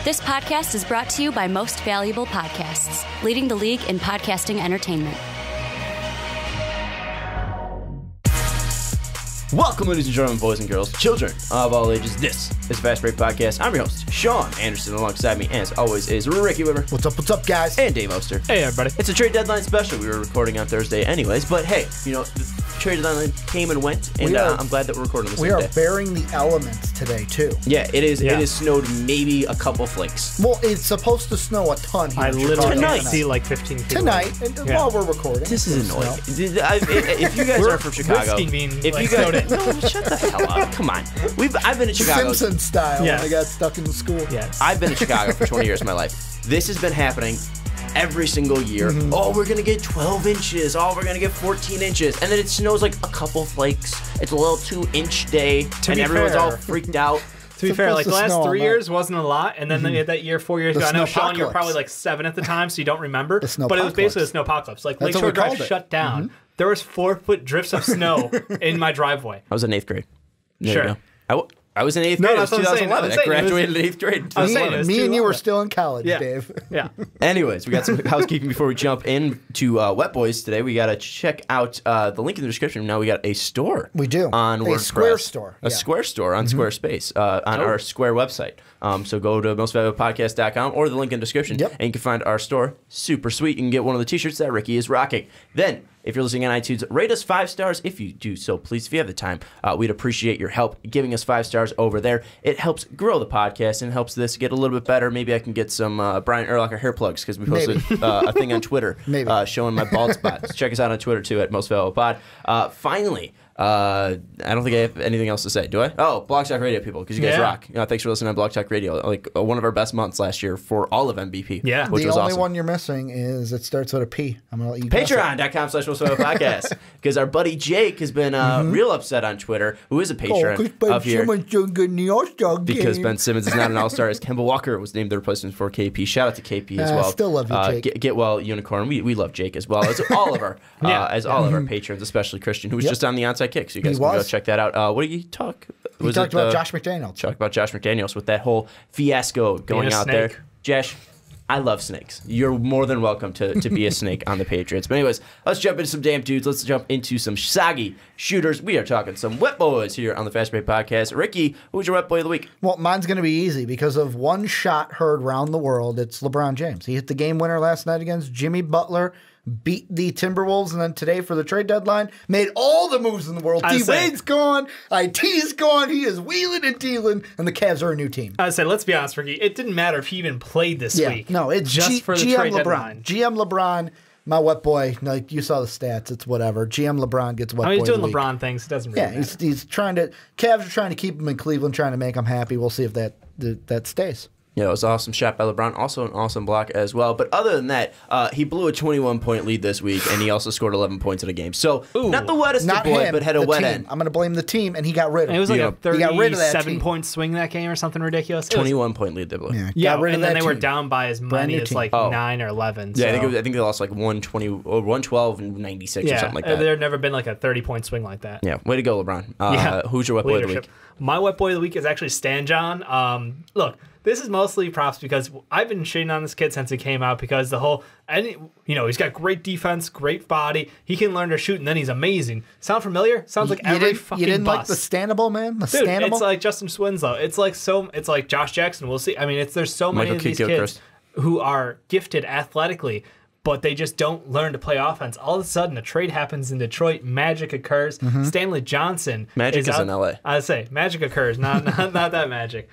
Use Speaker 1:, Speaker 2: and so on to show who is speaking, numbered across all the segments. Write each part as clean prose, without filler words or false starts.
Speaker 1: This podcast is brought to you by Most Valuable Podcasts, leading the league in podcasting entertainment.
Speaker 2: Welcome, ladies and gentlemen, boys and girls, children of all ages. This is Fast Break Podcast. I'm your host, Sean Anderson. Alongside me, as always, is Ricky Widmer.
Speaker 3: What's up, guys?
Speaker 2: And Dave Oster.
Speaker 4: Hey, everybody.
Speaker 2: It's a trade deadline special. We were recording on Thursday anyways, but hey, you know, the trade deadline came and went, and I'm glad that we're recording this.
Speaker 3: We are bearing the elements today, too.
Speaker 2: Yeah, it is. Yeah. It has snowed maybe a couple flakes.
Speaker 3: Well, it's supposed to snow a ton here.
Speaker 4: I literally
Speaker 2: tonight.
Speaker 4: see like 15 feet
Speaker 3: tonight, and while we're recording.
Speaker 2: This is annoying. If you guys are from Chicago,
Speaker 4: if you guys
Speaker 2: no, shut the hell up. Come on. I've been in Chicago.
Speaker 3: Simpson style.
Speaker 4: Yes.
Speaker 3: When I got stuck in the school.
Speaker 4: Yes.
Speaker 2: I've been in Chicago for 20 years of my life. This has been happening every single year. Mm-hmm. Oh, we're going to get 12 inches. Oh, we're going to get 14 inches. And then it snows like a couple flakes. It's a little 2-inch day. And everyone's all freaked out.
Speaker 4: To be fair, like the last 3 years wasn't a lot, and then they had that year 4 years ago. I know, Sean, you were probably like 7 at the time, so you don't remember. But it was basically a snowpocalypse. Like Lakeshore Drive shut down. Mm-hmm. There was 4-foot drifts of snow in my driveway.
Speaker 2: I was in 8th grade. There
Speaker 4: sure.
Speaker 2: You go. I was in 8th grade. It was 2011. I graduated in 8th grade.
Speaker 3: Me and you were still in college, Dave.
Speaker 4: Yeah.
Speaker 2: Anyways, we got some housekeeping before we jump into Wet Boys today. We got to check out the link in the description. Now we got a store.
Speaker 3: We do.
Speaker 2: On WordPress.
Speaker 3: Square store.
Speaker 2: A Square store on Squarespace on our Square website. So go to mostvaluablepodcast.com or the link in the description, and you can find our store. Super sweet. You can get one of the t-shirts that Ricky is rocking. Then, if you're listening on iTunes, rate us 5 stars if you do so, please. If you have the time, we'd appreciate your help giving us 5 stars over there. It helps grow the podcast and helps this get a little bit better. Maybe I can get some Brian Urlacher hair plugs because we posted a thing on Twitter showing my bald spot. So check us out on Twitter, too, at Most Valuable Pod. Finally, I don't think I have anything else to say. Do I? Oh, Blog Talk Radio, people, because you guys rock. Thanks for listening to Blog Talk Radio. Like one of our best months last year for all of MVP.
Speaker 4: Yeah.
Speaker 2: Which was
Speaker 3: the only
Speaker 2: awesome.
Speaker 3: one you're missing is it starts with a P. I'm going to let you
Speaker 2: Patreon.com/MostValuablePodcast. Because our buddy Jake has been real upset on Twitter, who is a patron of here. Because Ben Simmons is not an all-star, as Kemba Walker was named the replacement for KP. Shout out to KP as well.
Speaker 3: Still love you, Jake.
Speaker 2: Get well, Unicorn. We love Jake as well as all of our all of our patrons, especially Christian, who was just on the Onside Kick. So you guys can go check that out. What did you talk?
Speaker 3: We talked about Josh McDaniels.
Speaker 2: Talked about Josh McDaniels with that whole fiasco going out there. Josh, I love snakes. You're more than welcome to be a snake on the Patriots. But anyways, let's jump into some damn dudes. Let's jump into some soggy shooters. We are talking some wet boys here on the Fast Break Podcast. Ricky, who's your wet boy of the week?
Speaker 3: Well, mine's going to be easy because of one shot heard around the world. It's LeBron James. He hit the game winner last night against Jimmy Butler, beat the Timberwolves, and then today for the trade deadline, made all the moves in the world. D-Wade's gone, IT's gone, he is wheeling and dealing, and the Cavs are a new team.
Speaker 4: I say, let's be honest, Ricky, it didn't matter if he even played this week.
Speaker 3: No, it's
Speaker 4: just for the
Speaker 3: GM
Speaker 4: trade
Speaker 3: LeBron.
Speaker 4: deadline.
Speaker 3: GM LeBron, my wet boy, like you saw the stats, it's whatever. GM LeBron gets wet boy.
Speaker 4: He's doing
Speaker 3: of the
Speaker 4: LeBron
Speaker 3: week.
Speaker 4: things, it doesn't really matter.
Speaker 3: He's trying to, Cavs are trying to keep him in Cleveland, trying to make him happy. We'll see if that stays.
Speaker 2: Yeah, it was an awesome shot by LeBron. Also an awesome block as well. But other than that, he blew a 21-point lead this week, and he also scored 11 points in a game. So not the wettest boy, but had a wet end.
Speaker 3: I'm going to blame the team, and he got rid of it.
Speaker 4: It was like a 37-point swing that game or something ridiculous.
Speaker 2: 21-point lead they blew.
Speaker 4: Yeah, and then they were down by as many as like 9 or 11. So.
Speaker 2: Yeah, I think they lost like 120 or 112 and 96 or something like that.
Speaker 4: There'd never been like a 30-point swing like that.
Speaker 2: Yeah, way to go, LeBron. Who's your wet boy of the week?
Speaker 4: My wet boy of the week is actually Stan John. Look, this is mostly props because I've been shitting on this kid since he came out because he's got great defense, great body. He can learn to shoot, and then he's amazing. Sound familiar? Sounds like every fucking
Speaker 3: You didn't
Speaker 4: bus.
Speaker 3: like the Stanable, man?
Speaker 4: Dude, it's like Justin Winslow. It's like Josh Jackson. We'll see. I mean, there's so many of these kids who are gifted athletically, but they just don't learn to play offense. All of a sudden, a trade happens in Detroit. Magic occurs. Stanley Johnson.
Speaker 2: Magic is in L.A.
Speaker 4: I say magic occurs, not that magic.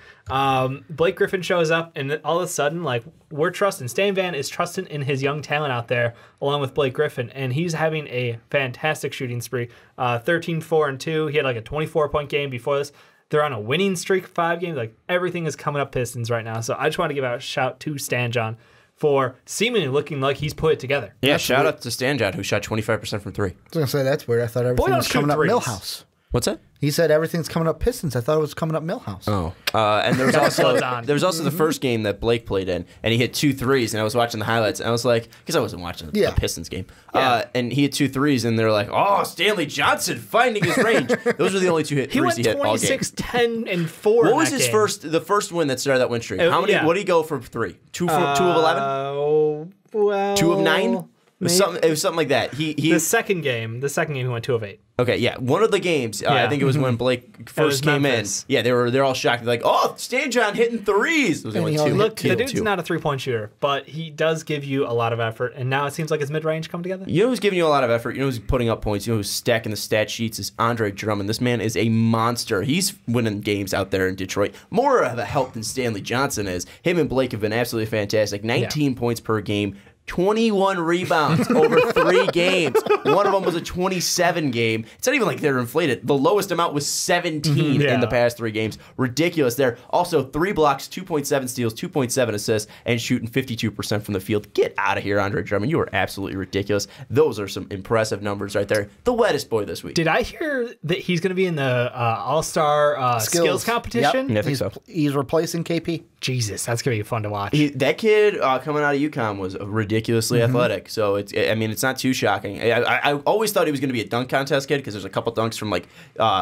Speaker 4: Blake Griffin shows up, and all of a sudden, like, we're trusting. Stan Van is trusting in his young talent out there, along with Blake Griffin, and he's having a fantastic shooting spree. 13-4-2. He had like a 24-point game before this. They're on a winning streak, 5 games. Like, everything is coming up Pistons right now. So I just want to give out a shout to Stan John for seemingly looking like he's put it together.
Speaker 2: Yeah, that's shout out to Stan John, who shot 25% from 3.
Speaker 3: I was going to say, that's weird. I thought everything was coming up Millhouse.
Speaker 2: What's that?
Speaker 3: He said everything's coming up Pistons. I thought it was coming up Millhouse.
Speaker 2: Oh, and there was also the first game that Blake played in, and he hit 2 threes. And I was watching the highlights, and I was like, because I wasn't watching the Pistons game, and he hit 2 threes, and they're like, oh, Stanley Johnson finding his range. Those were the only 2 threes he hit all game.
Speaker 4: 26, 10, and 4.
Speaker 2: What was his first win that started that win streak? How many? What did he go for 3? 2 of 11?
Speaker 4: Oh, well,
Speaker 2: 2 of 9? It was something like that.
Speaker 4: The second game he went 2 of 8.
Speaker 2: Okay, yeah. One of the games, I think it was when Blake first came
Speaker 4: Memphis.
Speaker 2: in. Yeah, they're all shocked. They're like, oh, Stan John hitting threes. It was only 2.
Speaker 4: Look, the dude's not a 3-point shooter, but he does give you a lot of effort, and now it seems like his mid-range come together.
Speaker 2: You know who's giving you a lot of effort? You know who's putting up points? You know who's stacking the stat sheets? Is Andre Drummond. This man is a monster. He's winning games out there in Detroit. More of a help than Stanley Johnson is. Him and Blake have been absolutely fantastic. 19 points per game. 21 rebounds over 3 games. One of them was a 27 game. It's not even like they're inflated. The lowest amount was 17 in the past 3 games. Ridiculous there. Also, 3 blocks, 2.7 steals, 2.7 assists, and shooting 52% from the field. Get out of here, Andre Drummond. You are absolutely ridiculous. Those are some impressive numbers right there. The wettest boy this week.
Speaker 4: Did I hear that he's going to be in the All-Star skills competition?
Speaker 2: Yep. Yeah, I think so.
Speaker 3: He's replacing KP.
Speaker 4: Jesus, that's going to be fun to watch.
Speaker 2: That kid coming out of UConn was ridiculously athletic. So it's not too shocking. I always thought he was going to be a dunk contest kid because there's a couple dunks from like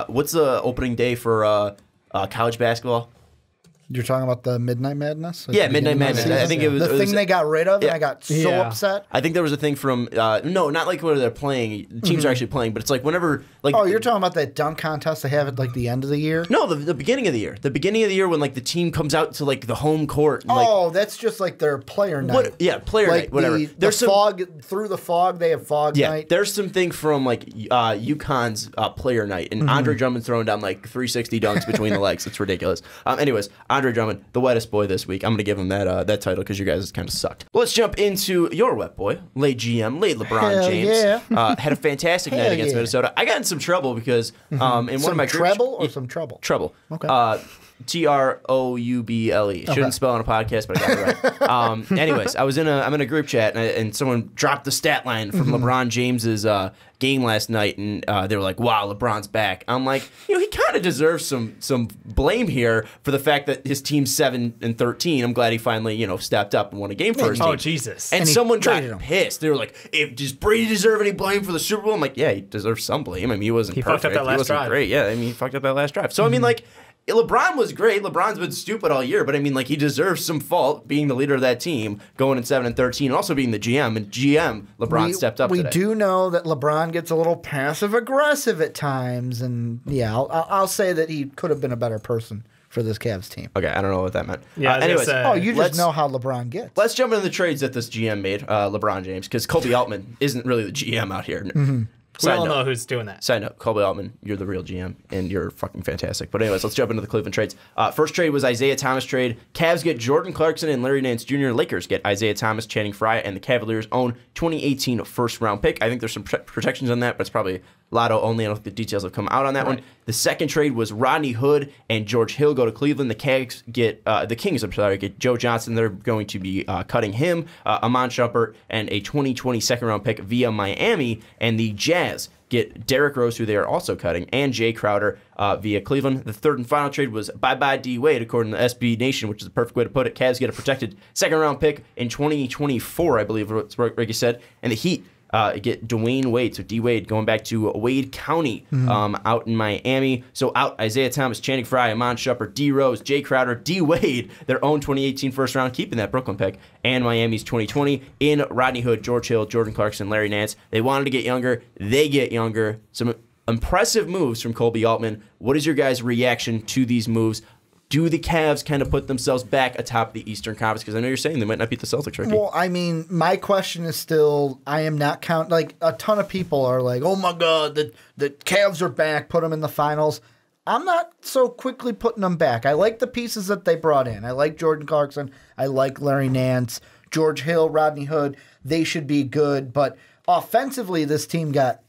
Speaker 2: what's the opening day for college basketball?
Speaker 3: You're talking about the Midnight Madness?
Speaker 2: Yeah, Midnight Madness. I think it was
Speaker 3: the thing they got rid of, and I got so upset.
Speaker 2: I think there was a thing from no, not like where they're playing. Teams are actually playing, but it's like whenever like.
Speaker 3: Oh, you're talking about that dunk contest they have at like the end of the year?
Speaker 2: No, the beginning of the year. The beginning of the year when like the team comes out to like the home court. And,
Speaker 3: that's just like their player night.
Speaker 2: Player night, whatever.
Speaker 3: There's some fog through the fog. They have fog night.
Speaker 2: There's something from like UConn's player night, and Andre Drummond throwing down like 360 dunks between the legs. It's ridiculous. Anyways, Andre Drummond, the wettest boy this week. I'm going to give him that title because you guys kind of sucked. Let's jump into your wet boy, late GM, late LeBron James. Had a fantastic night against Minnesota. I got in some trouble because in one of my
Speaker 3: treble or some trouble?
Speaker 2: Trouble.
Speaker 3: Okay.
Speaker 2: Trouble. Shouldn't spell on a podcast, but I got it right. Anyways, I'm in a group chat and someone dropped the stat line from LeBron James's game last night, and they were like, "Wow, LeBron's back." I'm like, he kind of deserves some blame here for the fact that his team's 7-13. I'm glad he finally stepped up and won a game for his team.
Speaker 4: Oh Jesus!
Speaker 2: And someone got pissed. They were like, "Does Brady deserve any blame for the Super Bowl?" I'm like, "Yeah, he deserves some blame. I mean, he wasn't perfect.
Speaker 4: Fucked up that last
Speaker 2: he wasn't
Speaker 4: drive.
Speaker 2: great. Yeah, I mean, he fucked up that last drive. So I mean, like." LeBron was great. LeBron's been stupid all year, but I mean, like, he deserves some fault being the leader of that team, going in 7-13, and also being the GM. And GM, LeBron stepped up.
Speaker 3: We do know that LeBron gets a little passive aggressive at times, and I'll say that he could have been a better person for this Cavs team.
Speaker 2: Okay, I don't know what that meant.
Speaker 4: Yeah.
Speaker 2: Anyways,
Speaker 3: you just know how LeBron gets.
Speaker 2: Let's jump into the trades that this GM made, LeBron James, because Kobe Altman isn't really the GM out here.
Speaker 4: We all know who's doing that.
Speaker 2: Side note, Kobe Altman, you're the real GM, and you're fucking fantastic. But anyways, let's jump into the Cleveland trades. First trade was Isaiah Thomas trade. Cavs get Jordan Clarkson and Larry Nance Jr. Lakers get Isaiah Thomas, Channing Frye, and the Cavaliers' own 2018 first-round pick. I think there's some protections on that, but it's probably lotto only. I don't think the details have come out on that one. The second trade was Rodney Hood and George Hill go to Cleveland. The Kings get Joe Johnson. They're going to be cutting him, Amon Shumpert, and a 2020 second-round pick via Miami. And the Jazz get Derrick Rose, who they are also cutting, and Jay Crowder via Cleveland. The third and final trade was bye-bye D-Wade, according to SB Nation, which is the perfect way to put it. Cavs get a protected second-round pick in 2024, I believe what Ricky said. And the Heat get Dwayne Wade, so D-Wade going back to Wade County out in Miami. So out Isaiah Thomas, Channing Frye, Amon Shumpert, D. Rose, Jay Crowder, D-Wade, their own 2018 first round, keeping that Brooklyn pick, and Miami's 2020 in Rodney Hood, George Hill, Jordan Clarkson, Larry Nance. They wanted to get younger. They get younger. Some impressive moves from Kobe Altman. What is your guys' reaction to these moves? Do the Cavs kind of put themselves back atop the Eastern Conference? Because I know you're saying they might not beat the Celtics, Ricky.
Speaker 3: Well, I mean, my question is still, I am not counting. Like, a ton of people are like, oh my God, the Cavs are back, put them in the finals. I'm not so quickly putting them back. I like the pieces that they brought in. I like Jordan Clarkson. I like Larry Nance, George Hill, Rodney Hood. They should be good. But offensively, this team got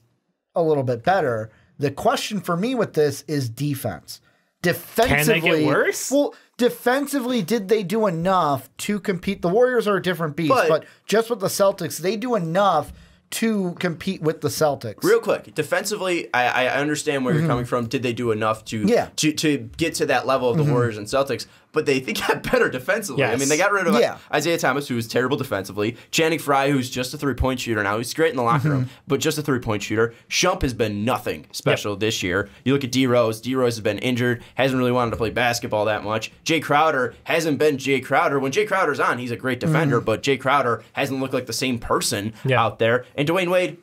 Speaker 3: a little bit better. The question for me with this is defense. Defensively,
Speaker 4: can they get worse?
Speaker 3: Well, defensively, did they do enough to compete? The Warriors are a different beast, but just with the Celtics, they do enough to compete with the Celtics.
Speaker 2: Real quick, defensively, I understand where you're coming from. Did they do enough to get to that level of the Warriors and Celtics? But they got better defensively.
Speaker 4: Yes.
Speaker 2: I mean, they got rid of Isaiah Thomas, who was terrible defensively. Channing Frye, who's just a three-point shooter now. He's great in the locker room, but just a three-point shooter. Shump has been nothing special this year. You look at D Rose. D Rose has been injured, hasn't really wanted to play basketball that much. Jay Crowder hasn't been Jay Crowder. When Jay Crowder's on, he's a great defender, but Jay Crowder hasn't looked like the same person out there. And Dwayne Wade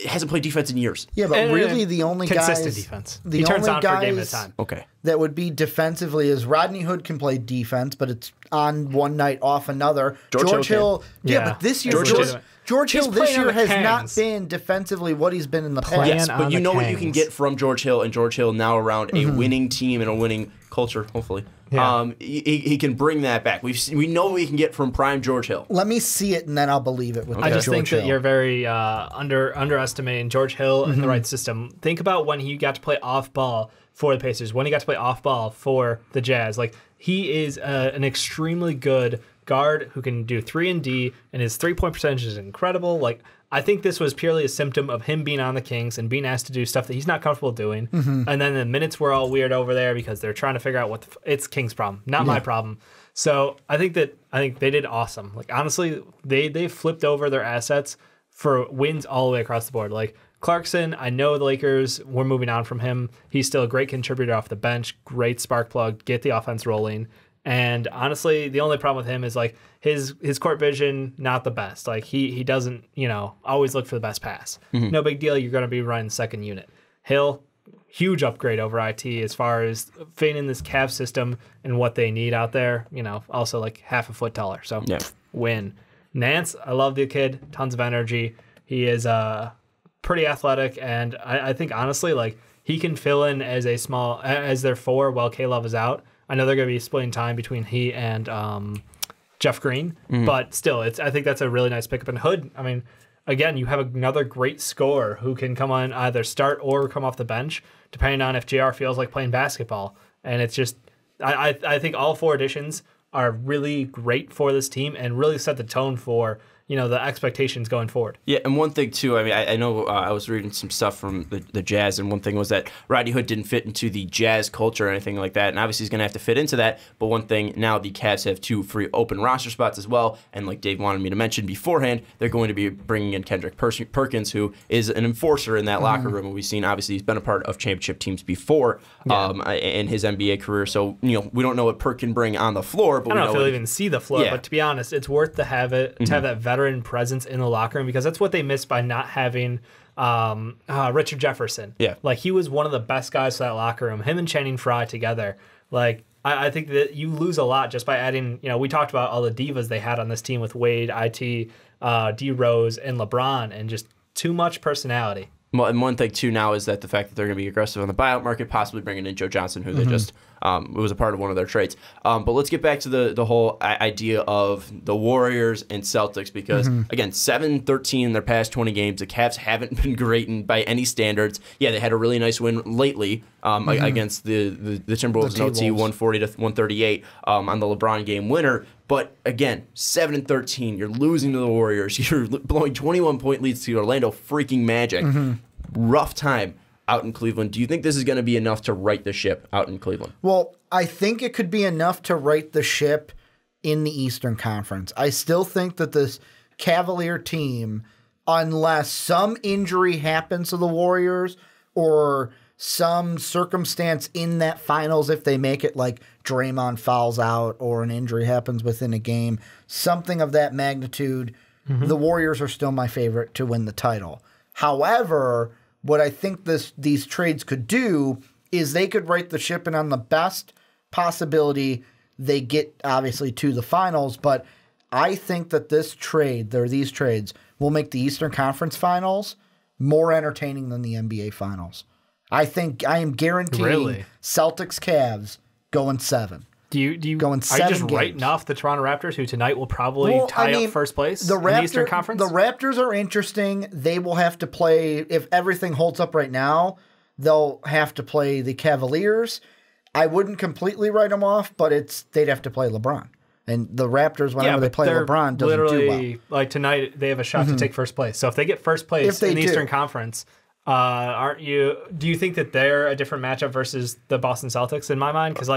Speaker 2: hasn't played defense in years.
Speaker 3: Yeah, but really the only
Speaker 4: consistent
Speaker 3: guys...
Speaker 4: defense.
Speaker 3: He
Speaker 4: turns
Speaker 3: only
Speaker 4: on for a game at a time.
Speaker 2: Okay.
Speaker 3: That would be defensively is Rodney Hood can play defense, but it's on one night, off another. George Hill... but this year... George Hill this year has not been defensively what he's been in the past.
Speaker 2: Yes, but you know what you can get from George Hill, and George Hill now around a winning team and a winning culture, hopefully. Yeah. He can bring that back. We know what we can get from prime George Hill.
Speaker 3: Let me see it, and then I'll believe it.
Speaker 4: I just think that you're very underestimating George Hill in the right system. Think about when he got to play off ball for the Pacers, when he got to play off ball for the Jazz. Like, he is an extremely good guard who can do 3 and D, and his 3-point percentage is incredible. Like, I think this was purely a symptom of him being on the Kings and being asked to do stuff that he's not comfortable doing. And then the minutes were all weird over there because they're trying to figure out what it's Kings' problem, not my problem. So I think they did awesome. Like, honestly, they flipped over their assets for wins all the way across the board. Like, Clarkson, I know the Lakers were moving on from him. He's still a great contributor off the bench, great spark plug, get the offense rolling. And honestly, the only problem with him is like his court vision, not the best. Like he doesn't, always look for the best pass. No big deal. You're going to be running second unit. Hill, huge upgrade over IT as far as fitting in this Cavs system and what they need out there. Also like half a foot taller. So win. Nance, I love the kid. Tons of energy. He is pretty athletic, and I think honestly, like he can fill in as their 4 while K-Love is out. I know they're going to be splitting time between he and Jeff Green, but still, I think that's a really nice pickup. And Hood, I mean, again, you have another great scorer who can come on either start or come off the bench, depending on if JR feels like playing basketball. And it's just, I think all 4 additions are really great for this team and really set the tone for the expectations going forward. Yeah,
Speaker 2: and one thing, too, I mean, I know I was reading some stuff from the Jazz, and one thing was that Rodney Hood didn't fit into the Jazz culture or anything like that, and obviously he's going to have to fit into that, but one thing, now the Cavs have 2 free open roster spots as well, and like Dave wanted me to mention beforehand, they're going to be bringing in Kendrick Perkins, who is an enforcer in that locker room, and we've seen, obviously, he's been a part of championship teams before in his NBA career, so, we don't know what Perk can bring on the floor, but
Speaker 4: I don't know if he'll even see the floor, but to be honest, it's worth to have that veteran presence in the locker room, because that's what they missed by not having Richard Jefferson. Yeah, like he was one of the best guys to that locker room. Him and Channing Frye together. Like I think that you lose a lot just by adding. We talked about all the divas they had on this team with Wade, IT, D Rose, and LeBron, and just too much personality.
Speaker 2: Well, and one thing, too, now is that the fact that they're going to be aggressive on the buyout market, possibly bringing in Joe Johnson, who they just was a part of one of their trades. But let's get back to the whole idea of the Warriors and Celtics, because, again, 7-13 in their past 20 games. The Cavs haven't been great by any standards. Yeah, they had a really nice win lately against the Timberwolves in OT, 140-138 on the LeBron game winner. But again, 7-13, you're losing to the Warriors. You're blowing 21-point leads to Orlando freaking Magic. Rough time out in Cleveland. Do you think this is going to be enough to right the ship out in Cleveland?
Speaker 3: Well, I think it could be enough to right the ship in the Eastern Conference. I still think that this Cavalier team, unless some injury happens to the Warriors or some circumstance in that finals, if they make it, like Draymond fouls out or an injury happens within a game, something of that magnitude, the Warriors are still my favorite to win the title. However, what I think these trades could do is they could right the ship, and on the best possibility, they get obviously to the finals. But I think that these trades will make the Eastern Conference Finals more entertaining than the NBA Finals. I am guaranteeing Celtics Cavs going 7.
Speaker 4: Are you just writing off the Toronto Raptors, who tonight will probably tie up first place in the Eastern Conference?
Speaker 3: The Raptors are interesting. They will have to play, if everything holds up right now, they'll have to play the Cavaliers. I wouldn't completely write them off, but they'd have to play LeBron. And the Raptors, whenever they play LeBron, doesn't do well.
Speaker 4: Like tonight, they have a shot to take first place. So if they get first place in the Eastern Conference, do you think that they're a different matchup versus the Boston Celtics in my mind? Because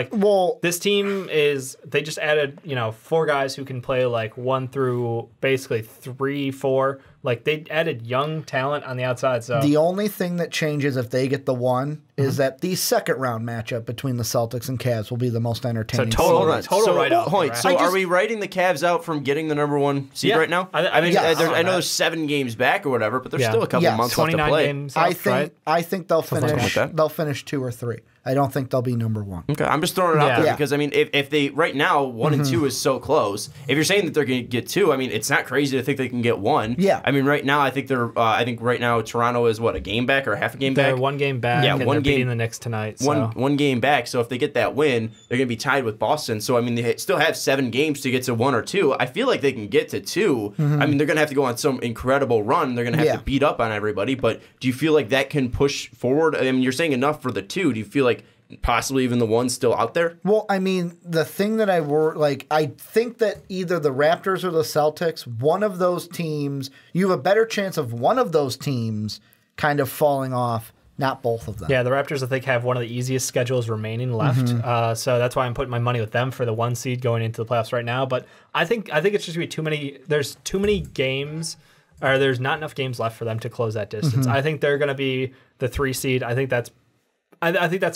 Speaker 4: this team they just added 4 guys who can play like 1 through basically 3, 4. Like they added young talent on the outside. So
Speaker 3: the only thing that changes if they get the 1 is that the second round matchup between the Celtics and Cavs will be the most entertaining.
Speaker 4: So total write-off.
Speaker 2: So are we writing the Cavs out from getting the number 1 seed right now? I know there's 7 games back or whatever, but there's still a couple months left to play.
Speaker 4: Games
Speaker 3: I
Speaker 4: left,
Speaker 3: think they'll finish. They'll finish 2 or 3. I don't think they'll be number 1.
Speaker 2: Okay, I'm just throwing it out there because if they right now 1 and 2 is so close. If you're saying that they're going to get 2, I mean it's not crazy to think they can get 1.
Speaker 3: Yeah.
Speaker 2: I mean right now I think they're. I think right now Toronto is a game back or a half a game back.
Speaker 4: They're 1 game back. Yeah, and they're beating the Knicks tonight. So.
Speaker 2: One game back. So if they get that win, they're going to be tied with Boston. So I mean they still have 7 games to get to 1 or 2. I feel like they can get to 2. I mean they're going to have to go on some incredible run. They're going to have to beat up on everybody. But do you feel like that can push forward? I mean you're saying enough for the 2. Do you feel like possibly even the 1 still out there?
Speaker 3: Well, I mean, the thing that I think that either the Raptors or the Celtics, one of those teams, you have a better chance of one of those teams kind of falling off, not both of them.
Speaker 4: Yeah, the Raptors, I think, have one of the easiest schedules remaining left. So that's why I'm putting my money with them for the 1 seed going into the playoffs right now. But I think it's just going to be too many. There's too many games, or there's not enough games left for them to close that distance. I think they're going to be the 3 seed. I think that's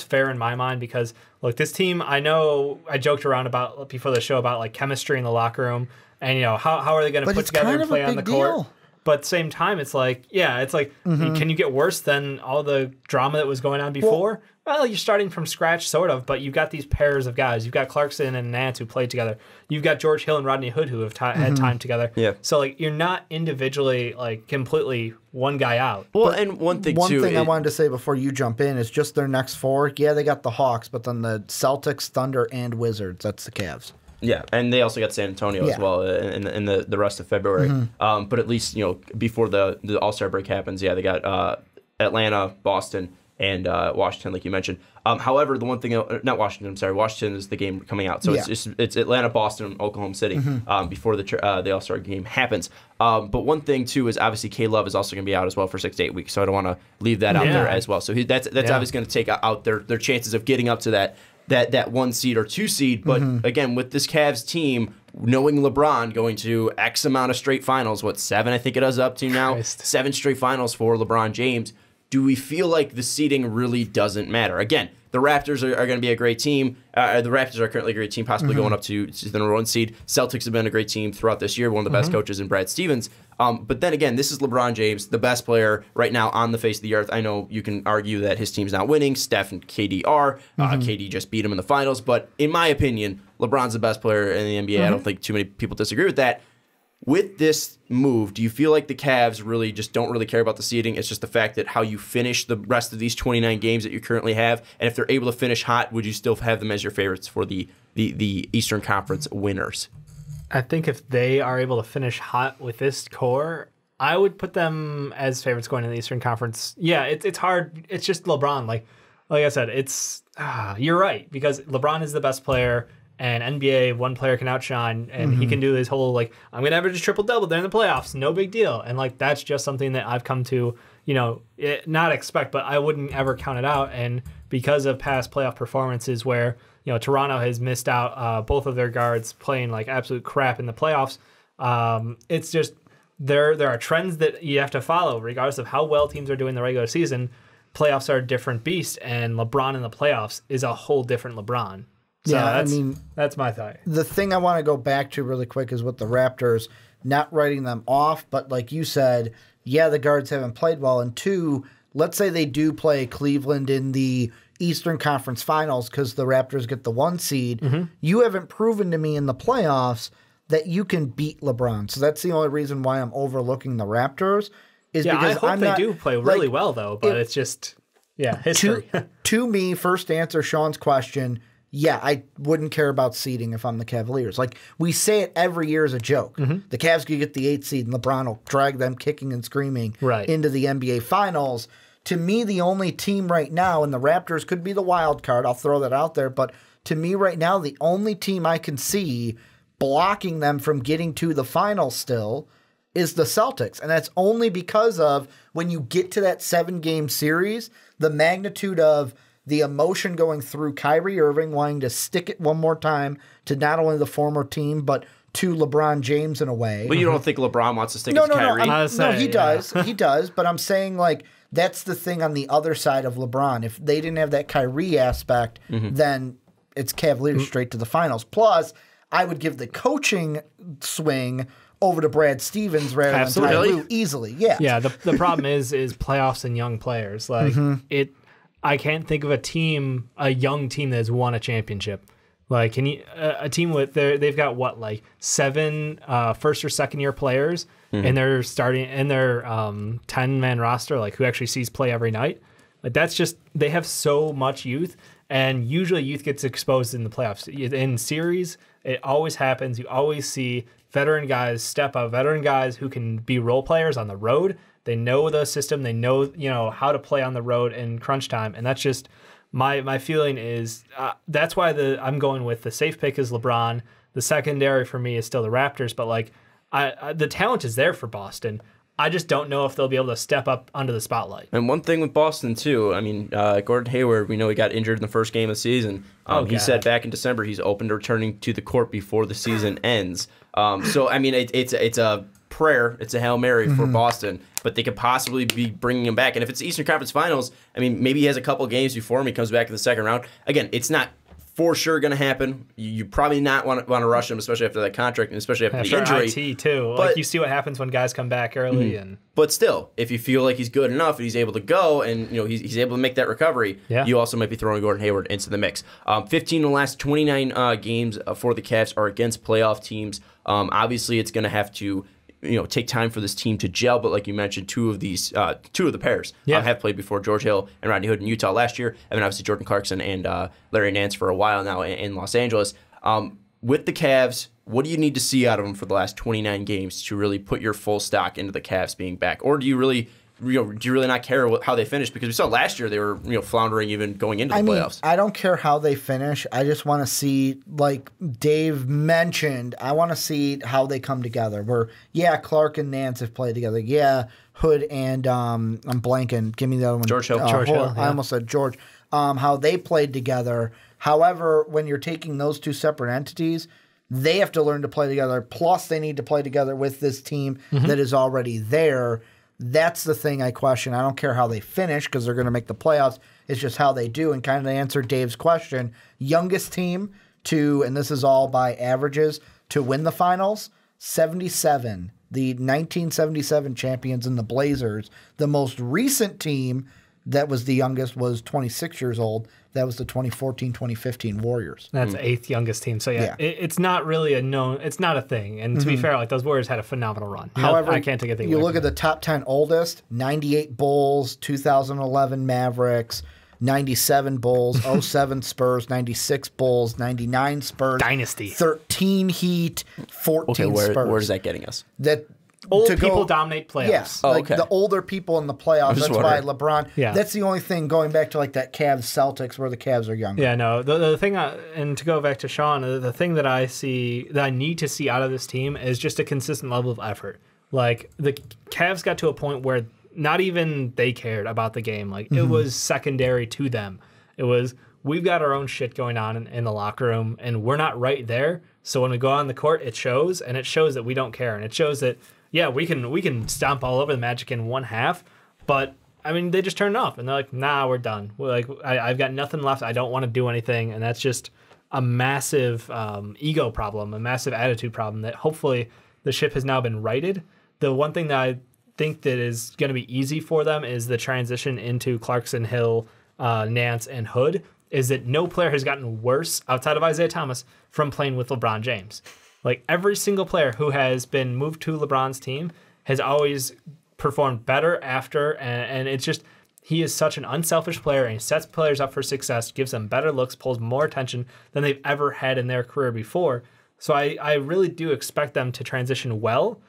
Speaker 4: fair in my mind because, look, this team, I know I joked around about before the show about like chemistry in the locker room and, how are they going to put together and play on the court? But at the same time, it's like, can you get worse than all the drama that was going on before? Well, you're starting from scratch, sort of, but you've got these pairs of guys. You've got Clarkson and Nance who played together. You've got George Hill and Rodney Hood who have had time together. Yeah. So, you're not individually, completely one guy out.
Speaker 2: Well, and one thing
Speaker 3: I wanted to say before you jump in is just their next 4. Yeah, they got the Hawks, but then the Celtics, Thunder, and Wizards. That's the Cavs.
Speaker 2: Yeah, and they also got San Antonio as well in the rest of February. But at least, before the All-Star break happens, they got Atlanta, Boston, and Washington, like you mentioned. However, the one thing, not Washington, I'm sorry, Washington is the game coming out. So it's Atlanta, Boston, Oklahoma City before the All-Star game happens. But one thing, too, is obviously K-Love is also going to be out as well for 6 to 8 weeks. So I don't want to leave that out there as well. So that's obviously going to take out their chances of getting up to that 1 seed or 2 seed. But again, with this Cavs team, knowing LeBron going to X amount of straight finals, 7 I think it is up to now, 7 straight finals for LeBron James, do we feel like the seeding really doesn't matter? Again, the Raptors are going to be a great team. The Raptors are currently a great team, possibly going up to the number 1 seed. Celtics have been a great team throughout this year, one of the best coaches in Brad Stevens. But then again, this is LeBron James, the best player right now on the face of the earth. I know you can argue that his team's not winning. Steph and KD are. KD just beat him in the finals. But in my opinion, LeBron's the best player in the NBA. I don't think too many people disagree with that. With this move, do you feel like the Cavs really just don't really care about the seeding? It's just the fact that how you finish the rest of these 29 games that you currently have, and if they're able to finish hot, would you still have them as your favorites for the Eastern Conference winners?
Speaker 4: I think if they are able to finish hot with this core, I would put them as favorites going to the Eastern Conference. Yeah, it's hard. It's just LeBron. Like I said, you're right, because LeBron is the best player. And NBA, one player can outshine, and he can do his whole, I'm going to average a triple-double during the playoffs. No big deal. And, that's just something that I've come to, not expect, but I wouldn't ever count it out. And because of past playoff performances where, Toronto has missed out both of their guards playing, absolute crap in the playoffs, it's just there are trends that you have to follow regardless of how well teams are doing in the regular season. Playoffs are a different beast, and LeBron in the playoffs is a whole different LeBron. So that's my thought.
Speaker 3: The thing I want to go back to really quick is with the Raptors, not writing them off, but like you said, the guards haven't played well. And 2, let's say they do play Cleveland in the Eastern Conference Finals because the Raptors get the 1 seed. You haven't proven to me in the playoffs that you can beat LeBron. So that's the only reason why I'm overlooking the Raptors. Is because
Speaker 4: I hope they do play really well, though, but it's just, history.
Speaker 3: To me, first to answer Sean's question, I wouldn't care about seeding if I'm the Cavaliers. We say it every year as a joke. The Cavs could get the 8th seed and LeBron will drag them kicking and screaming into the NBA Finals. To me, the only team right now, and the Raptors could be the wild card, I'll throw that out there, but to me right now, the only team I can see blocking them from getting to the final still is the Celtics. And that's only because of when you get to that 7-game series, the magnitude of the emotion going through Kyrie Irving wanting to stick it one more time to not only the former team, but to LeBron James in a way.
Speaker 2: But you don't think LeBron wants to stick it to Kyrie?
Speaker 3: No, he does. He does. But I'm saying, like, that's the thing on the other side of LeBron. If they didn't have that Kyrie aspect, then it's Cavaliers straight to the finals. Plus, I would give the coaching swing over to Brad Stevens rather than Ty Lue easily. Yeah.
Speaker 4: Yeah. The problem is playoffs and young players. Like I can't think of a young team that has won a championship. Like, can you a team with they've got what, like 7 first or second year players, and they're starting in their 10-man roster, like who actually sees play every night. Like that's just, they have so much youth, and usually youth gets exposed in the playoffs. In series, it always happens. You always see veteran guys step up, veteran guys who can be role players on the road. They know the system. They know how to play on the road in crunch time, and that's just. My feeling is that's why I'm going with the safe pick is LeBron. The secondary for me is still the Raptors, but like the talent is there for Boston. I just don't know if they'll be able to step up under the spotlight.
Speaker 2: And one thing with Boston too, I mean, Gordon Hayward, we know he got injured in the first game of the season. He said back in December he's open to returning to the court before the season ends. So I mean, it's a prayer, it's a Hail Mary for Boston, but they could possibly be bringing him back. And if it's the Eastern Conference Finals, I mean, maybe he has a couple games before him, he comes back in the second round. Again, it's not for sure going to happen. You probably not want to rush him, especially after that contract and especially after the injury.
Speaker 4: IT too. But, like you see what happens when guys come back early.
Speaker 2: But still, if you feel like he's good enough and he's able to go and he's able to make that recovery, you also might be throwing Gordon Hayward into the mix. 15 of the last 29 games for the Cavs are against playoff teams. Obviously, it's going to have to take time for this team to gel, but like you mentioned, two of the pairs have played before, George Hill and Rodney Hood in Utah last year, and then obviously Jordan Clarkson and Larry Nance for a while now in Los Angeles. With the Cavs, what do you need to see out of them for the last 29 games to really put your full stock into the Cavs being back? Or do you really not care how they finish? Because we saw last year they were floundering even going into the playoffs.
Speaker 3: I don't care how they finish. I just want to see, like Dave mentioned, I want to see how they come together. Where, Clark and Nance have played together. Hood and I'm blanking. Give me the other one.
Speaker 2: George Hill.
Speaker 3: I almost said George. How they played together. However, when you're taking those two separate entities, they have to learn to play together. Plus, they need to play together with this team that is already there. That's the thing I question. I don't care how they finish because they're going to make the playoffs. It's just how they do. And kind of to answer Dave's question, youngest team to, and this is all by averages, to win the finals, 77. The 1977 champions in the Blazers. The most recent team that was the youngest was 26 years old. That was the 2014-2015 Warriors.
Speaker 4: That's the 8th youngest team. So it's not really it's not a thing. And to be fair, like those Warriors had a phenomenal run.
Speaker 3: However,
Speaker 4: I can't take anything
Speaker 3: you
Speaker 4: away
Speaker 3: look at the top 10 oldest, 98 Bulls, 2011 Mavericks, 97 Bulls, 07 Spurs, 96 Bulls, 99 Spurs.
Speaker 4: Dynasty.
Speaker 3: 13 Heat, 14 Spurs.
Speaker 2: Where is that getting us?
Speaker 4: Old people dominate playoffs.
Speaker 3: Yes, the older people in the playoffs. That's why LeBron. Yeah. That's the only thing going back to like that Cavs Celtics where the Cavs are younger.
Speaker 4: Yeah, no. The thing, and to go back to Sean, the thing that I need to see out of this team is just a consistent level of effort. Like the Cavs got to a point where not even they cared about the game. Like it was secondary to them. It was, we've got our own shit going on in the locker room, and we're not right there. So when we go on the court, it shows, and it shows that we don't care, and it shows that. Yeah, we can stomp all over the Magic in one half, but I mean they just turn it off and they're like, nah, we're done. We're like, I've got nothing left. I don't want to do anything, and that's just a massive ego problem, a massive attitude problem that hopefully the ship has now been righted. The one thing that I think that is going to be easy for them is the transition into Clarkson, Hill, Nance, and Hood. Is that no player has gotten worse outside of Isaiah Thomas from playing with LeBron James. Like every single player who has been moved to LeBron's team has always performed better after, and it's just he is such an unselfish player, and he sets players up for success, gives them better looks, pulls more attention than they've ever had in their career before. So I really do expect them to transition well.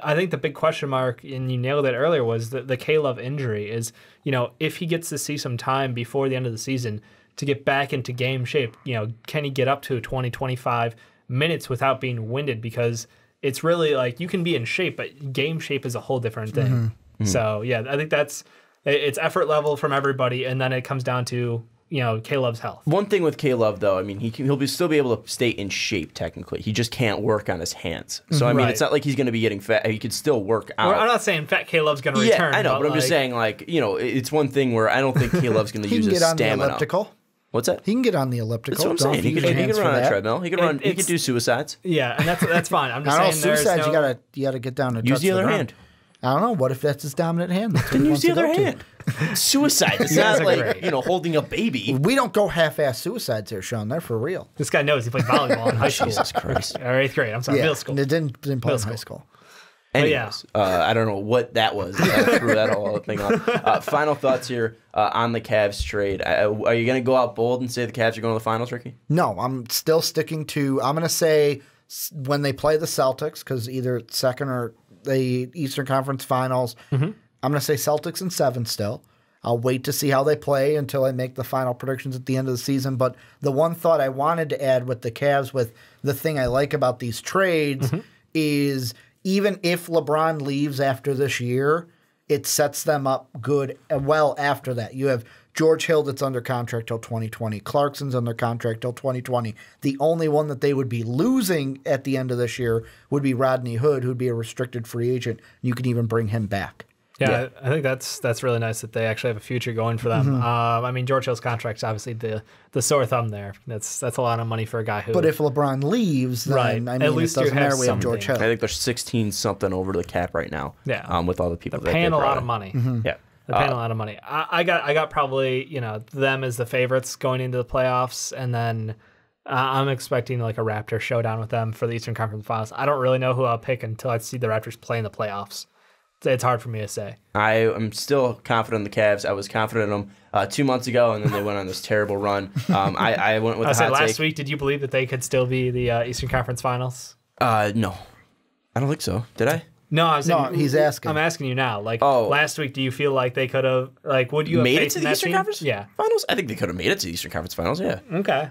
Speaker 4: I think the big question mark, and you nailed it earlier, was the K-Love injury. Is if he gets to see some time before the end of the season to get back into game shape, can he get up to 20, 25 minutes without being winded, because it's really like you can be in shape, but game shape is a whole different thing. Mm-hmm. So yeah, I think it's effort level from everybody, and then it comes down to K-Love's health.
Speaker 2: One thing with K-Love, though, I mean, he'll still be able to stay in shape technically. He just can't work on his hands. So I mean, it's not like he's going to be getting fat. He could still work out.
Speaker 4: Well, I'm not saying fat K-Love's going to return.
Speaker 2: I know, but I'm just saying, it's one thing where I don't think K-Love's going to use his stamina.
Speaker 3: He can get on the elliptical.
Speaker 2: What's that?
Speaker 3: He can get on the elliptical.
Speaker 2: That's what I'm saying. He can run on a treadmill. He can run. He can do suicides.
Speaker 4: Yeah, and that's fine. I'm just saying
Speaker 3: suicides. You gotta get down and
Speaker 2: use the other hand.
Speaker 3: I don't know. What if that's his dominant hand?
Speaker 2: Then use the other hand. Suicide. It's not like holding a baby.
Speaker 3: We don't go half-ass suicides here, Sean. They're for real.
Speaker 4: This guy knows he played volleyball in high school.
Speaker 2: Jesus Christ.
Speaker 4: Or 8th grade. I'm sorry, middle school.
Speaker 3: It didn't play in high school.
Speaker 2: Anyways, I don't know what that was. I threw that whole thing off. Final thoughts here on the Cavs trade. Are you going to go out bold and say the Cavs are going to the finals, Ricky?
Speaker 3: No, I'm still sticking to. I'm going to say when they play the Celtics, because either second or the Eastern Conference Finals, I'm going to say Celtics in 7 still. I'll wait to see how they play until I make the final predictions at the end of the season. But the one thought I wanted to add with the Cavs, with the thing I like about these trades, is even if LeBron leaves after this year, it sets them up good well after that. You have George Hill that's under contract till 2020. Clarkson's under contract till 2020. The only one that they would be losing at the end of this year would be Rodney Hood, who'd be a restricted free agent. You can even bring him back.
Speaker 4: Yeah, I think that's really nice that they actually have a future going for them. I mean, George Hill's contract's obviously the sore thumb there. That's a lot of money for a guy who.
Speaker 3: But if LeBron leaves, then I mean, at least it doesn't matter. We have George Hill.
Speaker 2: I think there's 16 something over the cap right now.
Speaker 4: Yeah,
Speaker 2: with all the people
Speaker 4: they're paying a lot of money.
Speaker 2: Yeah.
Speaker 4: They're paying a lot of money. I got probably them as the favorites going into the playoffs, and then I'm expecting like a Raptor showdown with them for the Eastern Conference Finals. I don't really know who I'll pick until I see the Raptors play in the playoffs. It's hard for me to say.
Speaker 2: I am still confident in the Cavs. I was confident in them 2 months ago, and then they went on this terrible run. I went with the hot take.
Speaker 4: Last week, did you believe that they could still be the Eastern Conference Finals?
Speaker 2: No. I don't think so. Did I?
Speaker 4: No,
Speaker 3: he's asking.
Speaker 4: I'm asking you now. Last week, do you feel like they could have, would you have
Speaker 2: made it to the Eastern Conference
Speaker 4: Finals?
Speaker 2: I think they could have made it to the Eastern Conference Finals, yeah.
Speaker 4: Okay.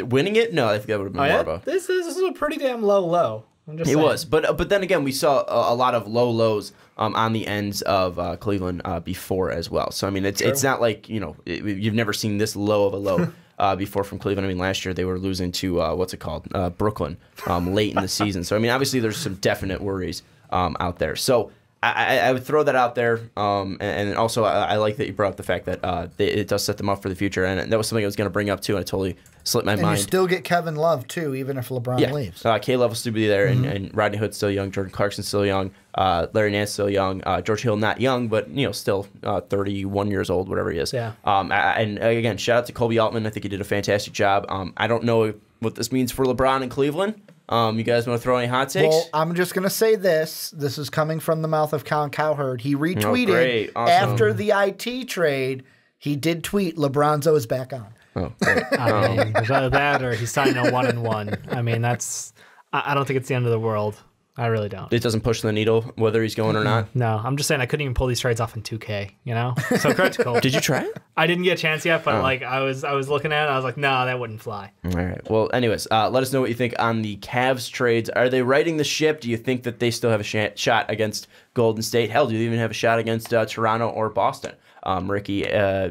Speaker 2: Winning it? No, I think that would have been more of a...
Speaker 4: This is a pretty damn low.
Speaker 2: It was, but then again, we saw a lot of low lows on the ends of Cleveland before as well. So I mean, it's not like you've never seen this low of a low before from Cleveland. I mean, last year they were losing to Brooklyn late in the season. So I mean, obviously there's some definite worries out there. So I would throw that out there, and also I like that you brought up the fact that it does set them up for the future, and that was something I was going to bring up too, and I totally slipped my mind.
Speaker 3: And you still get Kevin Love too, even if LeBron leaves.
Speaker 2: K-Love will still be there, and Rodney Hood's still young, Jordan Clarkson's still young, Larry Nance still young, George Hill not young, but still 31 years old, whatever he is.
Speaker 4: Yeah.
Speaker 2: And again, shout out to Kobe Altman. I think he did a fantastic job. I don't know what this means for LeBron in Cleveland. You guys want to throw any hot takes?
Speaker 3: Well, I'm just going to say this. This is coming from the mouth of Colin Cowherd. He retweeted after the IT trade. He did tweet, LeBronzo is back on.
Speaker 2: Oh, great.
Speaker 4: I mean, that or he's signing a 1-1. I mean, I don't think it's the end of the world. I really don't.
Speaker 2: It doesn't push the needle whether he's going or not?
Speaker 4: No, I'm just saying I couldn't even pull these trades off in 2K, So critical.
Speaker 2: Did you try it?
Speaker 4: I didn't get a chance yet, but I was looking at it and I was like, no, that wouldn't fly.
Speaker 2: All right. Well, anyways, let us know what you think on the Cavs trades. Are they righting the ship? Do you think that they still have a shot against Golden State? Hell, do they even have a shot against Toronto or Boston? Ricky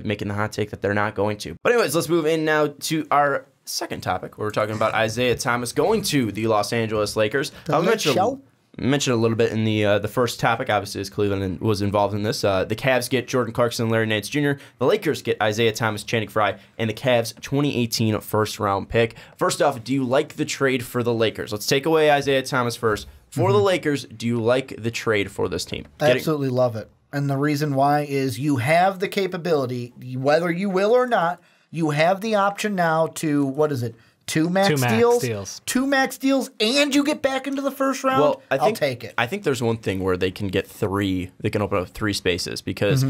Speaker 2: making the hot take that they're not going to. But anyways, let's move in now to our second topic, where we're talking about Isaiah Thomas going to the Los Angeles Lakers. I mentioned a little bit in the first topic, obviously, as Cleveland was involved in this. The Cavs get Jordan Clarkson and Larry Nance Jr. The Lakers get Isaiah Thomas, Channing Frye, and the Cavs' 2018 first-round pick. First off, do you like the trade for the Lakers? Let's take away Isaiah Thomas first. For the Lakers, do you like the trade for this team?
Speaker 3: I absolutely love it. And the reason why is you have the capability, whether you will or not, you have the option now to, two max deals? 2 max deals, and you get back into the first round?
Speaker 2: Well,
Speaker 3: I'll take it.
Speaker 2: I think there's one thing where they can get 3. They can open up 3 spaces because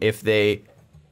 Speaker 2: if they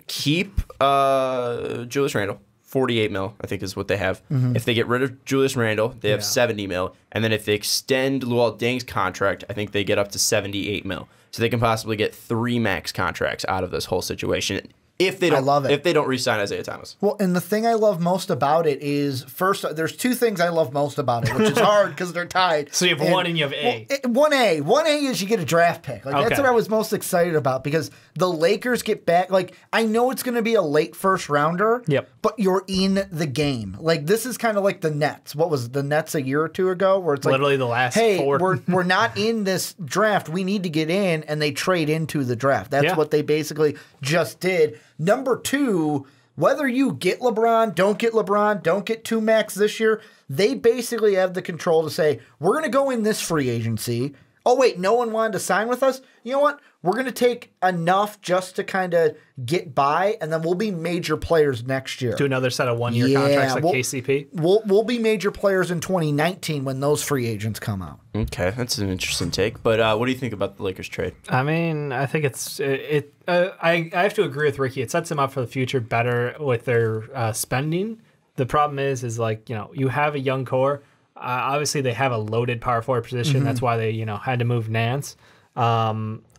Speaker 2: keep Julius Randle, 48 mil, I think is what they have. If they get rid of Julius Randle, they have 70 mil. And then if they extend Luol Deng's contract, I think they get up to 78 mil. So they can possibly get 3 max contracts out of this whole situation. If they don't,
Speaker 3: I love it.
Speaker 2: If they don't re-sign Isaiah Thomas.
Speaker 3: Well, and the thing I love most about it is, first, there's two things I love most about it, which is hard because they're tied.
Speaker 4: So you have one and you have A.
Speaker 3: Well, 1A is you get a draft pick. Like
Speaker 4: Okay.
Speaker 3: That's what I was most excited about because the Lakers get back. Like, I know it's going to be a late first rounder.
Speaker 4: Yep.
Speaker 3: But you're in the game. Like, this is kind of like the Nets. What was the Nets a year or two ago? Where it's like,
Speaker 4: Literally the last
Speaker 3: hey,
Speaker 4: 4.
Speaker 3: we're not in this draft. We need to get in, and they trade into the draft. That's what they basically just did. Number two, whether you get LeBron, don't get two max this year, they basically have the control to say, we're going to go in this free agency. Oh, wait, no one wanted to sign with us? You know what? We're going to take enough just to kind of get by, and then we'll be major players next year.
Speaker 4: Do another set of one-year contracts like KCP?
Speaker 3: We'll be major players in 2019 when those free agents come out.
Speaker 2: Okay, that's an interesting take. But what do you think about the Lakers trade?
Speaker 4: I mean, I think I have to agree with Ricky. It sets them up for the future better with their spending. The problem is like, you have a young core. Obviously, they have a loaded power forward position. That's why they, had to move Nance.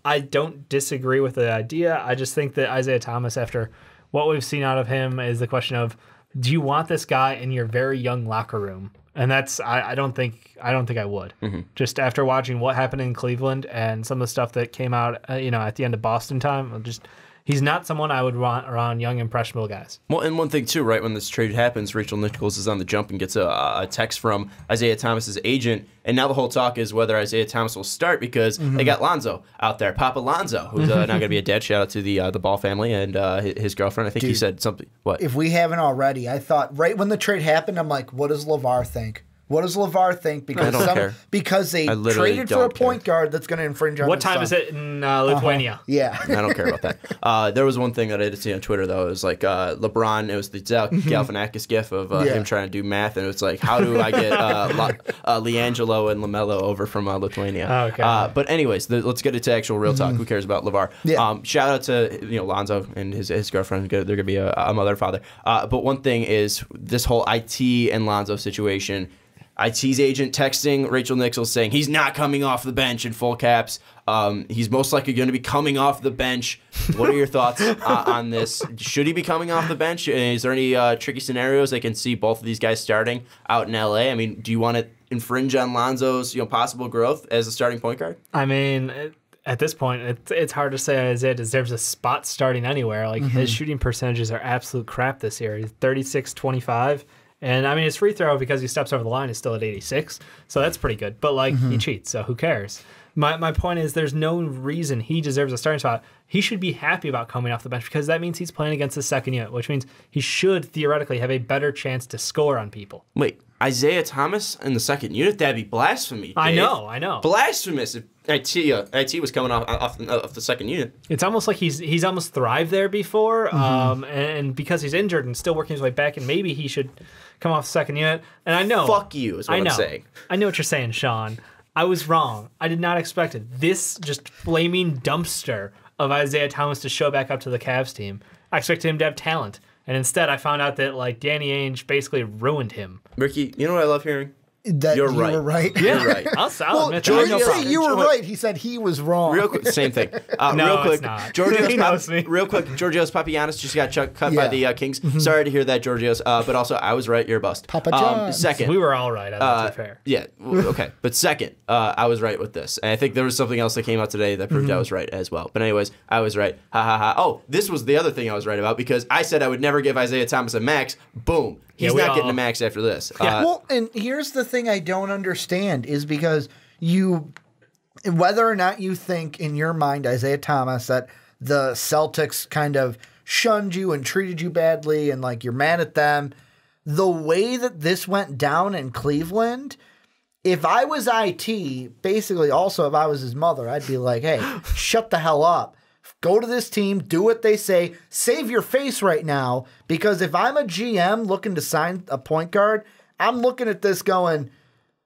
Speaker 4: I don't disagree with the idea. I just think that Isaiah Thomas, after what we've seen out of him, is the question of, do you want this guy in your very young locker room? And that's I don't think I would. Just after watching what happened in Cleveland and some of the stuff that came out, at the end of Boston time, he's not someone I would want around young, impressionable guys.
Speaker 2: Well, and one thing, too, right, when this trade happens, Rachel Nichols is on the jump and gets a text from Isaiah Thomas's agent, and now the whole talk is whether Isaiah Thomas will start because they got Lonzo out there, Papa Lonzo, who's now going to be a dad. Shout out to the Ball family and his girlfriend. I think he said something. What?
Speaker 3: If we haven't already, I thought right when the trade happened, I'm like, what does LeVar think? What does LeVar think? Because because they traded for a point guard that's going to infringe on
Speaker 4: what time is it in Lithuania?
Speaker 3: Yeah.
Speaker 2: I don't care about that. There was one thing that I did see on Twitter, though. It was like LeBron, it was the Galifianakis gif of him trying to do math, and it was like, how do I get LiAngelo and LaMelo over from Lithuania?
Speaker 4: Oh, okay.
Speaker 2: But anyways, let's get into actual real talk. Who cares about LeVar?
Speaker 3: Yeah.
Speaker 2: Shout out to Lonzo and his girlfriend. They're going to be a mother and father. But one thing is this whole IT and Lonzo situation. IT's agent texting Rachel Nichols saying he's not coming off the bench in full caps. He's most likely going to be coming off the bench. What are your thoughts on this? Should he be coming off the bench? Is there any tricky scenarios they can see both of these guys starting out in LA? I mean, do you want to infringe on Lonzo's possible growth as a starting point guard?
Speaker 4: I mean, at this point, it's hard to say Isaiah deserves a spot starting anywhere. Like his shooting percentages are absolute crap this year. He's 36-25. And, I mean, his free throw, because he steps over the line, is still at 86. So that's pretty good. But, he cheats, so who cares? My point is there's no reason he deserves a starting spot. He should be happy about coming off the bench because that means he's playing against the second unit, which means he should theoretically have a better chance to score on people.
Speaker 2: Wait, Isaiah Thomas in the second unit? That'd be blasphemy, Dave.
Speaker 4: I know.
Speaker 2: Blasphemous if IT was coming off the second unit.
Speaker 4: It's almost like he's almost thrived there before, and because he's injured and still working his way back, and maybe he should come off the second unit. And I know.
Speaker 2: Fuck you is what I'm saying.
Speaker 4: I know what you're saying, Sean. I was wrong. I did not expect it. This just flaming dumpster of Isaiah Thomas to show back up to the Cavs team. I expected him to have talent. And instead, I found out that Danny Ainge basically ruined him.
Speaker 2: Ricky, you know what I love hearing?
Speaker 3: That
Speaker 2: You're
Speaker 3: you
Speaker 2: right.
Speaker 3: were right.
Speaker 2: You're right.
Speaker 4: I'll admit
Speaker 3: George
Speaker 4: that.
Speaker 3: didn't say you were right. He said he was wrong.
Speaker 2: Real quick, same thing.
Speaker 4: No,
Speaker 2: real quick,
Speaker 4: it's not.
Speaker 2: Georgios
Speaker 4: He knows me.
Speaker 2: Real quick, Georgios Papagiannis just got cut by the Kings. Sorry to hear that, Georgios. But also, I was right. You're a bust.
Speaker 3: Papa John.
Speaker 2: Second,
Speaker 4: We were all right. I think, to be fair.
Speaker 2: yeah, okay. But second, I was right with this. And I think there was something else that came out today that proved I was right as well. But anyways, I was right. Ha ha ha. Oh, this was the other thing I was right about because I said I would never give Isaiah Thomas a max. Boom. He's not getting a max after this.
Speaker 3: Well, and here's the thing I don't understand is because whether or not you think in your mind, Isaiah Thomas, that the Celtics kind of shunned you and treated you badly and you're mad at them, the way that this went down in Cleveland, if I was IT, basically also if I was his mother, I'd be like, hey, shut the hell up. Go to this team, do what they say, save your face right now, because if I'm a GM looking to sign a point guard, I'm looking at this going,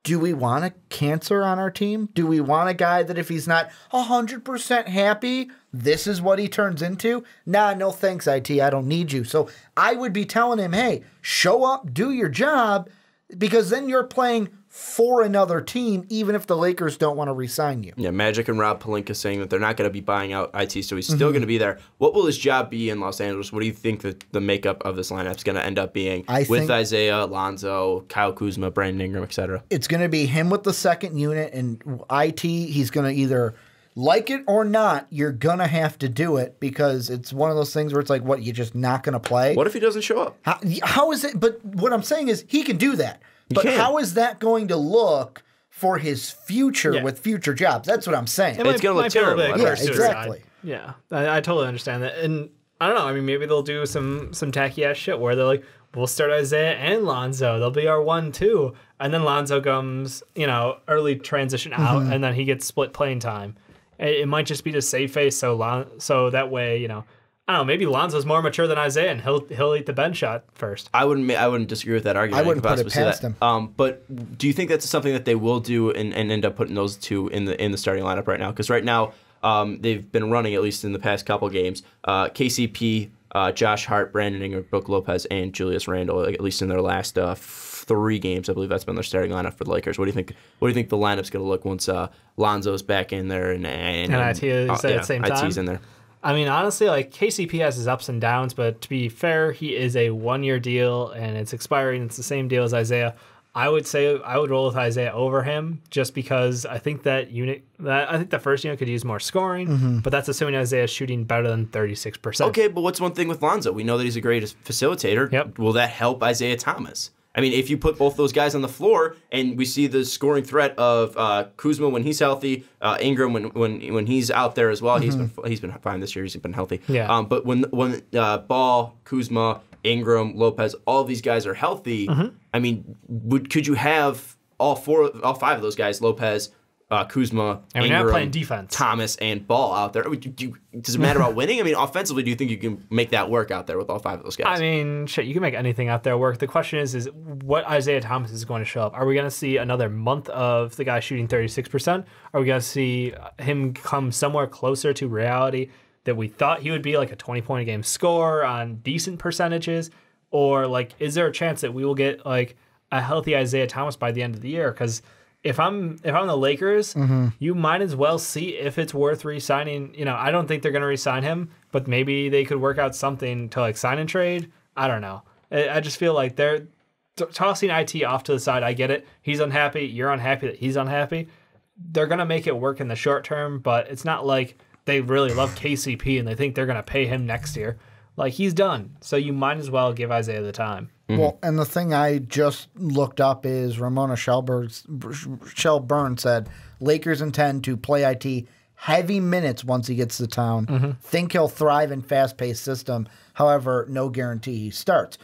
Speaker 3: do we want a cancer on our team? Do we want a guy that if he's not 100% happy, this is what he turns into? Nah, no thanks, IT, I don't need you. So I would be telling him, hey, show up, do your job, because then you're playing for another team, even if the Lakers don't want to re-sign you.
Speaker 2: Yeah, Magic and Rob Pelinka saying that they're not going to be buying out IT, so he's still going to be there. What will his job be in Los Angeles? What do you think that the makeup of this lineup is going to end up being with Isaiah, Lonzo, Kyle Kuzma, Brandon Ingram, etc.?
Speaker 3: It's going to be him with the second unit, and IT, he's going to either like it or not, you're going to have to do it because it's one of those things where it's like, what, you're just not going to play?
Speaker 2: What if he doesn't show up?
Speaker 3: How is it? But what I'm saying is he can do that. But how is that going to look for his future with future jobs? That's what I'm saying.
Speaker 2: It's going to look terrible.
Speaker 3: Yeah, exactly.
Speaker 4: Yeah, I totally understand that. And I don't know. I mean, maybe they'll do some tacky ass shit where they're like, we'll start Isaiah and Lonzo. They'll be our 1-2. And then Lonzo comes, early transition out, and then he gets split playing time. It might just be to save face so that way, I don't know, maybe Lonzo's more mature than Isaiah, and he'll eat the bench shot first.
Speaker 2: I wouldn't disagree with that argument.
Speaker 3: I wouldn't put it past him.
Speaker 2: But do you think that's something that they will do and end up putting those two in the starting lineup right now? Because right now they've been running, at least in the past couple games, KCP, Josh Hart, Brandon Ingram, Brook Lopez, and Julius Randle, at least in their last 3 games. I believe that's been their starting lineup for the Lakers. What do you think? What do you think the lineup's going to look once Lonzo's back in there and
Speaker 4: IT is at the same time?
Speaker 2: IT's in there.
Speaker 4: I mean, honestly, like KCP has his ups and downs, but to be fair, he is a 1-year deal and it's expiring. It's the same deal as Isaiah. I would say I would roll with Isaiah over him just because I think I think the first unit could use more scoring, but that's assuming Isaiah's shooting better than 36%.
Speaker 2: Okay, but what's one thing with Lonzo? We know that he's a great facilitator.
Speaker 4: Yep.
Speaker 2: Will that help Isaiah Thomas? I mean, if you put both those guys on the floor and we see the scoring threat of Kuzma when he's healthy, Ingram when he's out there as well, he's been fine this year. He's been healthy.
Speaker 4: Yeah.
Speaker 2: But when Ball, Kuzma, Ingram, Lopez, all of these guys are healthy, I mean, could you have all 5 of those guys, Lopez, Kuzma,
Speaker 4: and we're
Speaker 2: Ingram,
Speaker 4: not playing defense,
Speaker 2: Thomas, and Ball out there? Does it matter about winning? I mean, offensively, do you think you can make that work out there with all 5 of those guys?
Speaker 4: I mean, shit, you can make anything out there work. The question is what Isaiah Thomas is going to show up. Are we going to see another month of the guy shooting 36%? Are we going to see him come somewhere closer to reality that we thought he would be, like a 20-point-a-game scorer on decent percentages? Or, like, is there a chance that we will get, like, a healthy Isaiah Thomas by the end of the year? Because if I'm the Lakers, you might as well see if it's worth re-signing. I don't think they're going to re-sign him, but maybe they could work out something to like sign and trade. I don't know. I just feel like they're tossing IT off to the side. I get it. He's unhappy. You're unhappy that he's unhappy. They're going to make it work in the short term, but it's not like they really love KCP and they think they're going to pay him next year. Like, he's done. So you might as well give Isaiah the time.
Speaker 3: Well, and the thing I just looked up is Ramona Shelburne said Lakers intend to play IT heavy minutes once he gets to town. Think he'll thrive in fast-paced system. However, no guarantee he starts.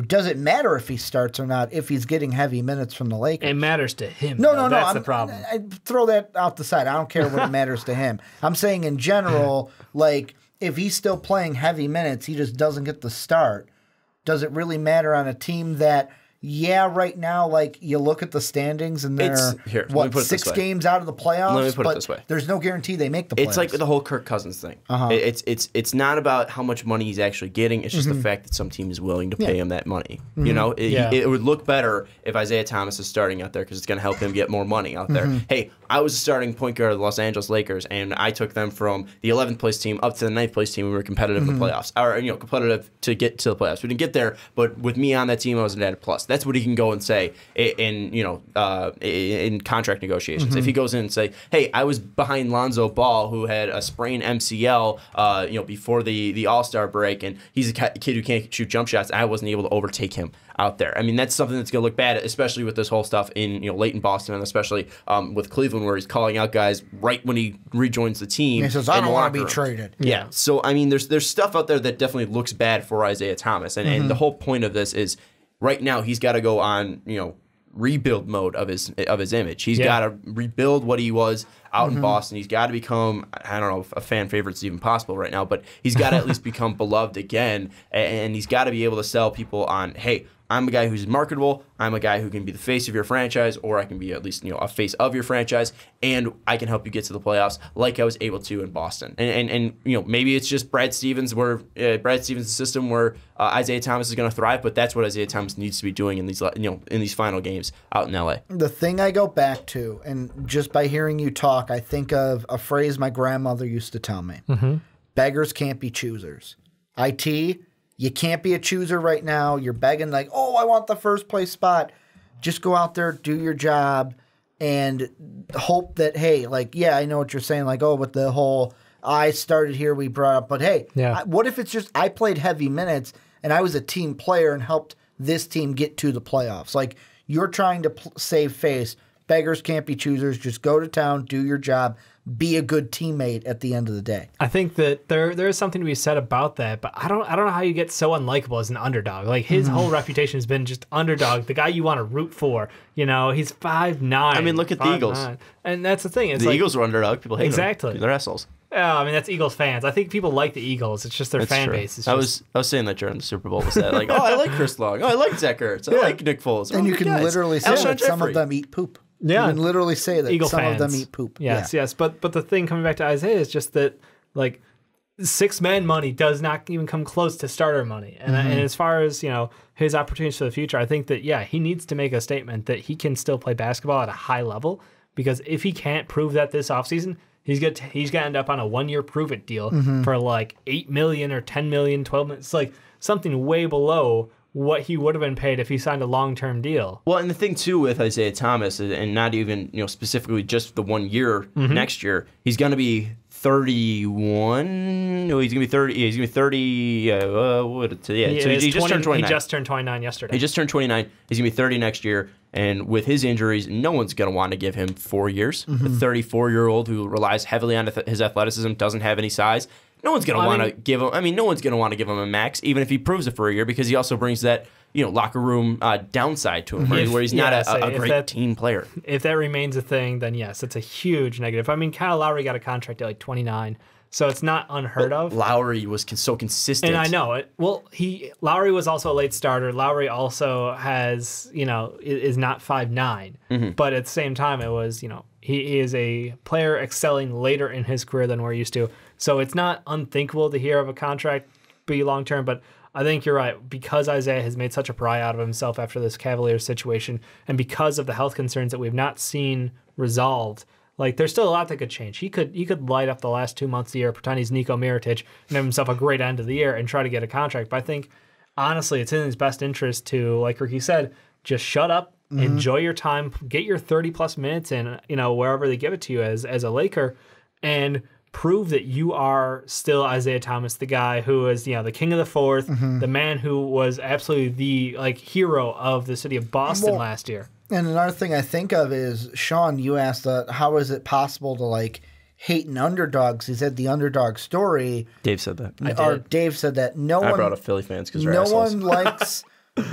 Speaker 3: Does it matter if he starts or not if he's getting heavy minutes from the Lakers?
Speaker 4: It matters to him.
Speaker 3: No.
Speaker 4: That's the problem.
Speaker 3: I throw that out the side. I don't care what it matters to him. I'm saying in general, like, if he's still playing heavy minutes, he just doesn't get the start. Does it really matter on a team that, right now, like, you look at the standings and they're, 6 games out of the playoffs?
Speaker 2: Let me put it this way.
Speaker 3: There's no guarantee they make the playoffs.
Speaker 2: It's like the whole Kirk Cousins thing. It's not about how much money he's actually getting. It's just the fact that some team is willing to pay him that money. It would look better if Isaiah Thomas is starting out there because it's going to help him get more money out there. Hey, I was a starting point guard of the Los Angeles Lakers, and I took them from the 11th place team up to the 9th place team. We were competitive in the playoffs, or competitive to get to the playoffs. We didn't get there, but with me on that team, I was an added plus. That's what he can go and say in contract negotiations. If he goes in and say, "Hey, I was behind Lonzo Ball, who had a sprained MCL, before the All-Star break, and he's a kid who can't shoot jump shots. I wasn't able to overtake him out there." I mean, that's something that's going to look bad, especially with this whole stuff in late in Boston, and especially with Cleveland, where he's calling out guys right when he rejoins the team.
Speaker 3: He says, "I don't want to be traded."
Speaker 2: Yeah. So I mean, there's stuff out there that definitely looks bad for Isaiah Thomas, and the whole point of this is right now he's got to go on rebuild mode of his image. He's got to rebuild what he was out in Boston. He's got to become, I don't know if a fan favorite's even possible right now, but he's got to at least become beloved again, and he's got to be able to sell people on, hey, I'm a guy who's marketable. I'm a guy who can be the face of your franchise, or I can be at least a face of your franchise, and I can help you get to the playoffs like I was able to in Boston. And maybe it's just Brad Stevens' system where Isaiah Thomas is going to thrive, but that's what Isaiah Thomas needs to be doing in these final games out in LA.
Speaker 3: The thing I go back to, and just by hearing you talk, I think of a phrase my grandmother used to tell me: beggars can't be choosers. You can't be a chooser right now. You're begging like, oh, I want the first place spot. Just go out there, do your job, and hope that, hey, like, yeah, I know what you're saying. Like, oh, with the whole I started here, we brought up. But, hey, what if it's just I played heavy minutes and I was a team player and helped this team get to the playoffs? Like, you're trying to save face. Beggars can't be choosers. Just go to town, do your job. Be a good teammate at the end of the day.
Speaker 4: I think that there is something to be said about that, but I don't know how you get so unlikable as an underdog. Like his whole reputation has been just underdog, the guy you want to root for. He's 5'9".
Speaker 2: I mean, look at the Eagles,
Speaker 4: and that's the thing. It's
Speaker 2: the Eagles were underdog. People hate them. They're assholes.
Speaker 4: Yeah, I mean that's Eagles fans. I think people like the Eagles. It's just their fan base.
Speaker 2: I was saying that during the Super Bowl. Was that like, oh, I like Chris Long. Oh, I like Zach Ertz. I like Nick Foles.
Speaker 3: And you can literally say that some of them eat poop. Yeah, you can literally say that
Speaker 4: Eagle
Speaker 3: some
Speaker 4: fans.
Speaker 3: of them eat poop.
Speaker 4: Yes. But the thing coming back to Isaiah is just that like 6-man money does not even come close to starter money. And as far as his opportunities for the future, I think that he needs to make a statement that he can still play basketball at a high level. Because if he can't prove that this offseason, he's going to end up on a 1-year prove-it deal for like $8 million or $10 million, $12 million. It's like something way below what he would have been paid if he signed a long-term deal.
Speaker 2: Well, and the thing too with Isaiah Thomas, and not even specifically just the 1 year next year, he's going to be 31. No, he's going to be 30. He's going to be 30. So he just turned 29.
Speaker 4: He just turned 29 yesterday.
Speaker 2: He just turned 29. He's going to be 30 next year. And with his injuries, no one's going to want to give him 4 years. A 34-year-old who relies heavily on his athleticism, doesn't have any size. No one's going to want to give him. I mean, no one's going to want to give him a max, even if he proves it for a year, because he also brings that locker room downside to him, where he's not a great team player.
Speaker 4: If that remains a thing, then yes, it's a huge negative. I mean, Kyle Lowry got a contract at like 29, so it's not unheard of.
Speaker 2: Lowry was so consistent,
Speaker 4: and I know it. Well, Lowry was also a late starter. Lowry also has is not 5'9", but at the same time, it was he is a player excelling later in his career than we're used to. So it's not unthinkable to hear of a contract be long-term, but I think you're right. Because Isaiah has made such a pariah out of himself after this Cavaliers situation, and because of the health concerns that we've not seen resolved, like there's still a lot that could change. He could light up the last 2 months of the year, pretend he's Niko Mirotic, and have himself a great end of the year and try to get a contract. But I think, honestly, it's in his best interest to, like Ricky said, just shut up, enjoy your time, get your 30-plus minutes in, wherever they give it to you as a Laker, and prove that you are still Isaiah Thomas, the guy who is, the king of the fourth, the man who was absolutely the hero of the city of Boston last year.
Speaker 3: And another thing I think of is, Sean, you asked how is it possible to hate an underdog? He said the underdog story.
Speaker 2: Dave said that.
Speaker 3: Dave said that.
Speaker 2: I brought up Philly fans because they're assholes.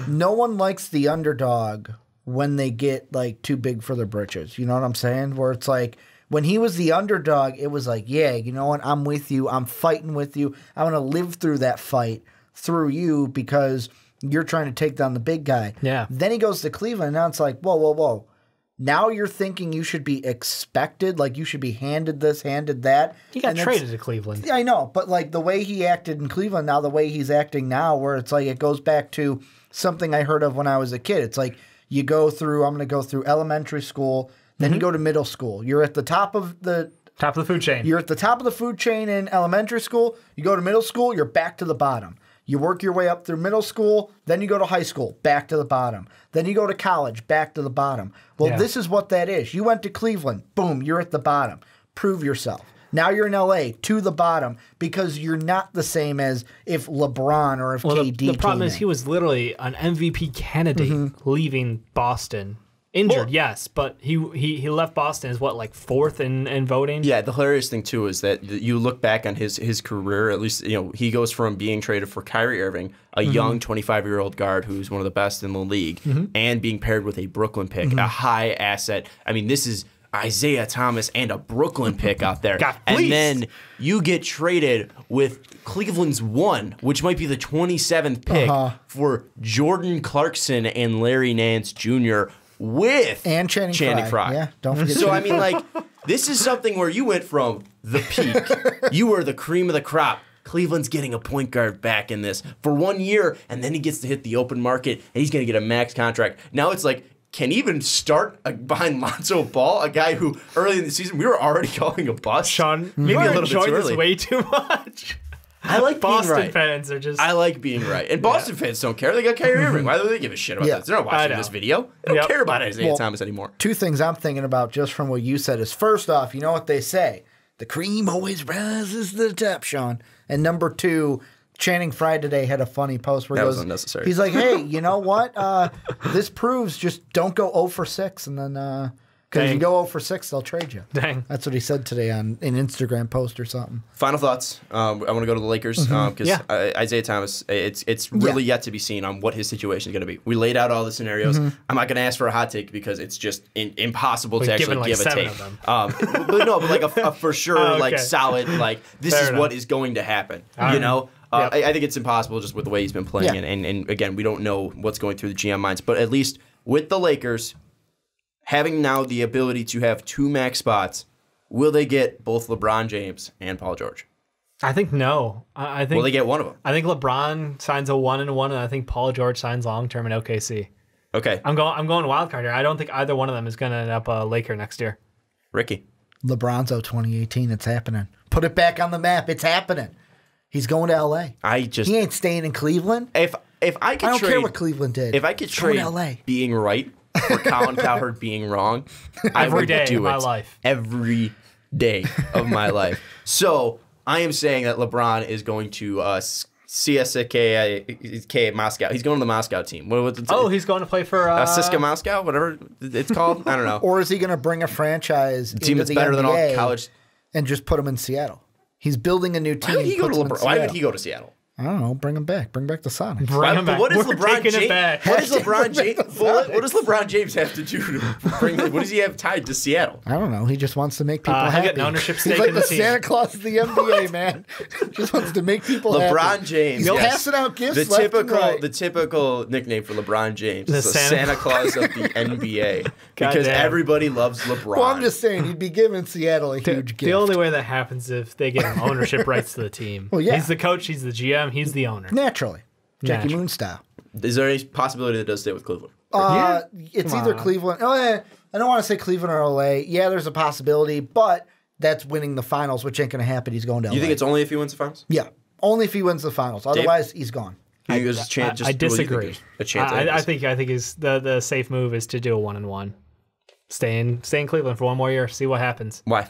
Speaker 3: No one likes the underdog when they get too big for their britches. You know what I'm saying? Where it's like, when he was the underdog, it was like, yeah, you know what? I'm with you. I'm fighting with you. I want to live through that fight through you because you're trying to take down the big guy.
Speaker 4: Yeah.
Speaker 3: Then he goes to Cleveland, and now it's like, whoa. Now you're thinking you should be expected, like you should be handed this, handed that.
Speaker 4: He got traded to Cleveland.
Speaker 3: Yeah, I know. But the way he acted in Cleveland, now the way he's acting now, where it's like it goes back to something I heard of when I was a kid. It's like I'm going to go through elementary school. Then you go to middle school. You're at the top of the
Speaker 4: food chain.
Speaker 3: You're at the top of the food chain in elementary school. You go to middle school, you're back to the bottom. You work your way up through middle school, then you go to high school, back to the bottom. Then you go to college, back to the bottom. Well, this is what that is. You went to Cleveland, boom, you're at the bottom. Prove yourself. Now you're in LA to the bottom because you're not the same as if LeBron or if KD
Speaker 4: the problem is he was literally an MVP candidate leaving Boston. Injured, yes, but he left Boston as fourth in voting.
Speaker 2: Yeah, the hilarious thing too is that you look back on his career. At least he goes from being traded for Kyrie Irving, a young 25-year-old guard who's one of the best in the league, and being paired with a Brooklyn pick, a high asset. I mean, this is Isaiah Thomas and a Brooklyn pick out there.
Speaker 4: Got
Speaker 2: and
Speaker 4: fleeced.
Speaker 2: then you get traded with Cleveland's 1, which might be the 27th pick, for Jordan Clarkson and Larry Nance Jr. with
Speaker 3: And Channing Frye. Yeah, don't forget
Speaker 2: So,
Speaker 3: Channing
Speaker 2: I mean, like, this is something where you went from the peak. You were the cream of the crop. Cleveland's getting a point guard back in this for 1 year, and then he gets to hit the open market, and he's going to get a max contract. Now it's like, can he even start behind Lonzo Ball, a guy who early in the season we were already calling a bust?
Speaker 4: Sean,
Speaker 2: maybe
Speaker 4: you
Speaker 2: a
Speaker 4: are
Speaker 2: little bit too
Speaker 4: enjoying this
Speaker 2: early.
Speaker 4: way too much.
Speaker 2: I like
Speaker 4: Boston
Speaker 2: being right.
Speaker 4: fans are just.
Speaker 2: I like being right. And Boston fans don't care. They got Kyrie Irving. Why do they give a shit about
Speaker 3: Yeah.
Speaker 2: this? They're not
Speaker 4: I
Speaker 2: watching
Speaker 4: know.
Speaker 2: this video. They don't
Speaker 4: Yep.
Speaker 2: care about Isaiah
Speaker 3: Well,
Speaker 2: Thomas anymore.
Speaker 3: 2 things I'm thinking about just from what you said is, first off, you know what they say. The cream always rises to the top, Sean. And number 2, Channing Frye today had a funny post where
Speaker 2: That
Speaker 3: he
Speaker 2: was
Speaker 3: goes,
Speaker 2: unnecessary.
Speaker 3: he's like, hey, you know what? This proves just don't go 0 for 6. And then, because if you
Speaker 4: Dang.
Speaker 3: go 0 for 6, they'll trade you.
Speaker 4: Dang.
Speaker 3: That's what he said today on an Instagram post or something.
Speaker 2: Final thoughts. I want to go to the Lakers because
Speaker 4: Yeah.
Speaker 2: Isaiah Thomas, it's really yet to be seen on what his situation is going to be. We laid out all the scenarios. I'm not going to ask for a hot take because it's just impossible
Speaker 4: We've
Speaker 2: to actually
Speaker 4: given, like,
Speaker 2: give a
Speaker 4: 7
Speaker 2: take.
Speaker 4: of them.
Speaker 2: But like a for sure,
Speaker 4: Oh, okay.
Speaker 2: like solid, like this
Speaker 4: Fair
Speaker 2: is
Speaker 4: enough.
Speaker 2: what is going to happen.
Speaker 4: All
Speaker 2: You
Speaker 4: right.
Speaker 2: know.
Speaker 4: Yep.
Speaker 2: I think it's impossible just with the way he's been playing,
Speaker 3: Yeah.
Speaker 2: and again, we don't know what's going through the GM minds. But at least with the Lakers having now the ability to have 2 max spots, will they get both LeBron James and Paul George?
Speaker 4: I think no. I think
Speaker 2: Will they get one of them?
Speaker 4: I think LeBron signs a 1-1, and I think Paul George signs long term in OKC.
Speaker 2: Okay,
Speaker 4: I'm going wild card here. I don't think either one of them is going to end up a Laker next year.
Speaker 2: Ricky.
Speaker 3: LeBronzo 2018, it's happening. Put it back on the map. It's happening. He's going to L.A. He ain't staying in Cleveland.
Speaker 2: if I could
Speaker 3: I don't
Speaker 2: trade,
Speaker 3: care what Cleveland did.
Speaker 2: if I could
Speaker 3: He's going
Speaker 2: trade
Speaker 3: to L.A.
Speaker 2: being right for Colin Cowherd being wrong, I
Speaker 4: Every
Speaker 2: would
Speaker 4: day
Speaker 2: do
Speaker 4: of my
Speaker 2: it
Speaker 4: life.
Speaker 2: every day of my life. So I am saying that LeBron is going to CSKA Moscow. He's going to the Moscow team. What's it?
Speaker 4: He's going to play for
Speaker 2: CSKA Moscow, whatever it's called. I don't know.
Speaker 3: Or is he going to bring a franchise
Speaker 2: team
Speaker 3: into
Speaker 2: that's
Speaker 3: the
Speaker 2: better than all
Speaker 3: NBA
Speaker 2: college.
Speaker 3: and just put him in Seattle? He's building a new team.
Speaker 2: Why would he go to
Speaker 3: puts him in
Speaker 2: LeBron? Why would
Speaker 3: Seattle.
Speaker 2: he go to Seattle?
Speaker 3: I don't know. Bring him back. Bring back the Sonics.
Speaker 4: Bring him
Speaker 2: But
Speaker 4: back.
Speaker 2: what does
Speaker 4: We're
Speaker 2: LeBron
Speaker 4: taking
Speaker 2: James?
Speaker 4: it back.
Speaker 2: What does LeBron
Speaker 3: Bring
Speaker 2: James?
Speaker 3: back the
Speaker 2: What does LeBron James have to do to bring? What does he have tied to Seattle?
Speaker 3: I don't know. He just wants to make people
Speaker 4: he'll
Speaker 3: happy.
Speaker 4: get an ownership
Speaker 3: He's
Speaker 4: stake
Speaker 3: like
Speaker 4: in the
Speaker 3: the
Speaker 4: team.
Speaker 3: Santa Claus of the NBA, man. Just wants to make people
Speaker 2: LeBron
Speaker 3: happy.
Speaker 2: James.
Speaker 3: He's
Speaker 2: yes.
Speaker 3: passing out gifts
Speaker 2: The
Speaker 3: left and
Speaker 2: typical,
Speaker 3: right.
Speaker 2: the typical nickname for LeBron James
Speaker 4: The
Speaker 2: is the
Speaker 4: Santa
Speaker 2: Santa Claus of the NBA because
Speaker 4: Goddamn.
Speaker 2: everybody loves LeBron.
Speaker 3: Well, I'm just saying, he'd be giving Seattle a huge gift.
Speaker 4: The only way that happens is if they give him ownership rights to the team.
Speaker 3: Well, yeah.
Speaker 4: He's the coach, he's the GM, he's the owner.
Speaker 3: Naturally. Jackie
Speaker 4: Naturally.
Speaker 3: Moon style.
Speaker 2: Is there any possibility that it does stay with Cleveland?
Speaker 3: It's
Speaker 4: Come
Speaker 3: either
Speaker 4: on.
Speaker 3: Cleveland. I don't want to say Cleveland or LA. Yeah, there's a possibility, but that's winning the finals, which ain't going to happen. He's going to LA.
Speaker 2: You think it's only if he wins the finals?
Speaker 3: Yeah. Only if he wins the finals. Otherwise, he's gone.
Speaker 2: You think there's a chance? Just,
Speaker 4: I
Speaker 2: what do you think
Speaker 4: disagree.
Speaker 2: there's a chance.
Speaker 4: I think is the safe move is to do a 1-1. Stay in Cleveland for one more year, see what happens.
Speaker 2: Why?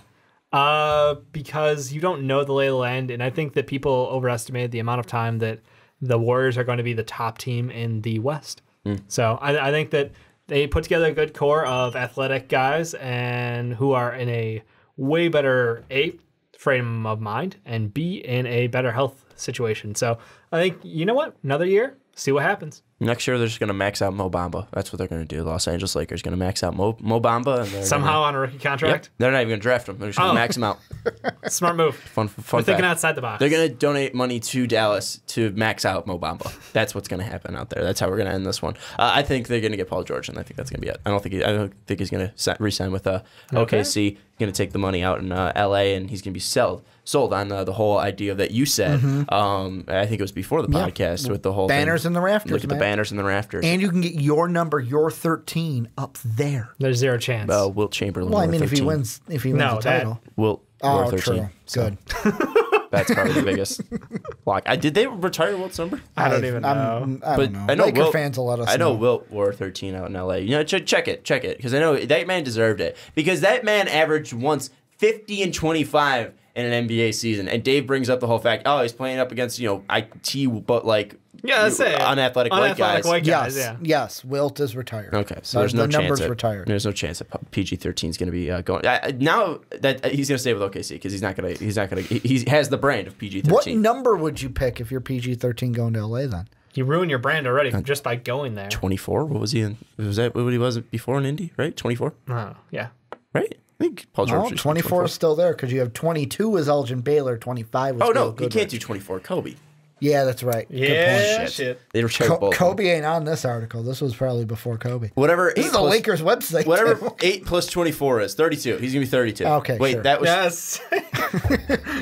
Speaker 4: Because you don't know the lay of the land, and I think that people overestimated the amount of time that the Warriors are going to be the top team in the West. So I think that they put together a good core of athletic guys and who are in a way better A, frame of mind, and B, in a better health situation. So I think, you know what? Another year, see what happens.
Speaker 2: Next year, they're just going to max out Mo Bamba. That's what they're going to do. The Los Angeles Lakers going to max out Mo Bamba. And they're
Speaker 4: Somehow on a rookie
Speaker 2: gonna,
Speaker 4: contract.
Speaker 2: Yep, they're not even going to draft him. They're just going to max him out.
Speaker 4: Smart move.
Speaker 2: Fun
Speaker 4: We're thinking
Speaker 2: fact.
Speaker 4: outside the box.
Speaker 2: They're going to donate money to Dallas to max out Mo Bamba. That's what's going to happen out there. That's how we're going to end this one. I think they're going to get Paul George, and I think that's going to be it. I don't think he's going to re-sign with OKC. Going to take the money out in LA, and he's going to be sold on the whole idea that you said. I think it was before the podcast with the whole
Speaker 3: Banners
Speaker 2: thing.
Speaker 3: in the rafters,
Speaker 2: Look at the
Speaker 3: man.
Speaker 2: banners in the rafters.
Speaker 3: And you can get your number, your 13, up there.
Speaker 4: There's zero chance.
Speaker 2: Wilt Chamberlain.
Speaker 3: Well, I
Speaker 2: wore
Speaker 3: mean, if he
Speaker 2: 13.
Speaker 3: wins the
Speaker 4: that-
Speaker 3: title.
Speaker 2: Wilt wore
Speaker 3: Oh,
Speaker 2: 13.
Speaker 3: true. Good.
Speaker 2: That's probably the biggest lock. Did they retire Wilt's number?
Speaker 4: I don't even know.
Speaker 3: I don't know.
Speaker 2: I know
Speaker 3: Laker
Speaker 2: Wilt,
Speaker 3: fans will let us
Speaker 2: I know
Speaker 3: know.
Speaker 2: Wilt wore 13 out in LA. You know, check it, because I know that man deserved it because that man averaged once 50 and 25 in an NBA season. And Dave brings up the whole fact, he's playing up against IT, but like
Speaker 4: that's it.
Speaker 2: unathletic white guys.
Speaker 3: Yes,
Speaker 4: yeah.
Speaker 3: yes. Wilt is retired.
Speaker 2: Okay, so there's no
Speaker 3: the
Speaker 2: chance
Speaker 3: number's
Speaker 2: that
Speaker 3: retired.
Speaker 2: there's no chance that PG-13 is going to be going. Now that he's going to stay with OKC because he's not going to. He has the brand of PG-13.
Speaker 3: What number would you pick if you're PG-13 going to LA then?
Speaker 4: You ruin your brand already just by going there.
Speaker 2: 24? What was he in? Was that what he was before in Indy? Right, 24.
Speaker 4: Oh, yeah.
Speaker 2: Right. I think Paul George.
Speaker 3: 24 is still there because you have 22 is Elgin Baylor, 25 was
Speaker 2: no, you can't do 24. Kobe.
Speaker 3: Yeah, that's right.
Speaker 4: Yeah, shit.
Speaker 2: They were both.
Speaker 3: Kobe ain't on this article. This was probably before Kobe.
Speaker 2: Whatever.
Speaker 3: This is the Lakers website.
Speaker 2: Whatever 8 plus 24 is 32. He's gonna be 32.
Speaker 3: Okay,
Speaker 2: wait,
Speaker 3: sure.
Speaker 2: that was.
Speaker 4: Yes.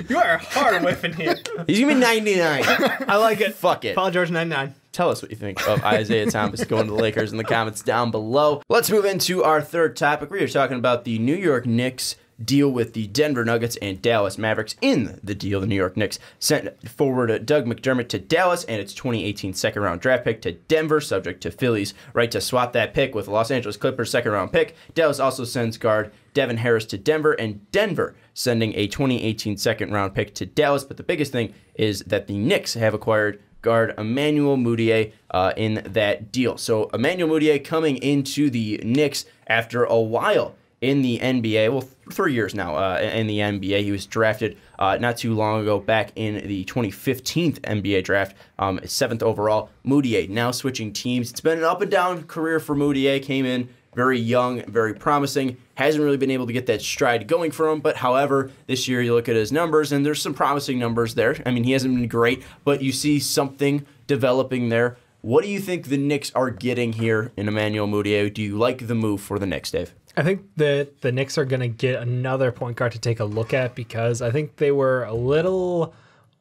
Speaker 4: You are hard whiffing here.
Speaker 2: He's gonna be 99.
Speaker 4: I like it.
Speaker 2: Fuck it.
Speaker 4: Paul George 99.
Speaker 2: Tell us what you think of Isaiah Thomas going to the Lakers in the comments down below. Let's move into our third topic. We are talking about the New York Knicks deal with the Denver Nuggets and Dallas Mavericks. In the deal, the New York Knicks sent forward Doug McDermott to Dallas and its 2018 second-round draft pick to Denver, subject to Philly's right to swap that pick with Los Angeles Clippers' second-round pick. Dallas also sends guard Devin Harris to Denver, and Denver sending a 2018 second-round pick to Dallas. But the biggest thing is that the Knicks have acquired guard Emmanuel Mudiay in that deal. So Emmanuel Mudiay coming into the Knicks after a while in the NBA, well, 3 years now in the NBA. He was drafted not too long ago, back in the 2015 NBA draft, 7th overall. Mudiay now switching teams. It's been an up and down career for Mudiay. Came in very young, very promising. Hasn't really been able to get that stride going for him. But however, this year you look at his numbers, and there's some promising numbers there. I mean, he hasn't been great, but you see something developing there. What do you think the Knicks are getting here in Emmanuel Mudiay? Do you like the move for the Knicks, Dave?
Speaker 4: I think that the Knicks are going to get another point guard to take a look at, because I think they were a little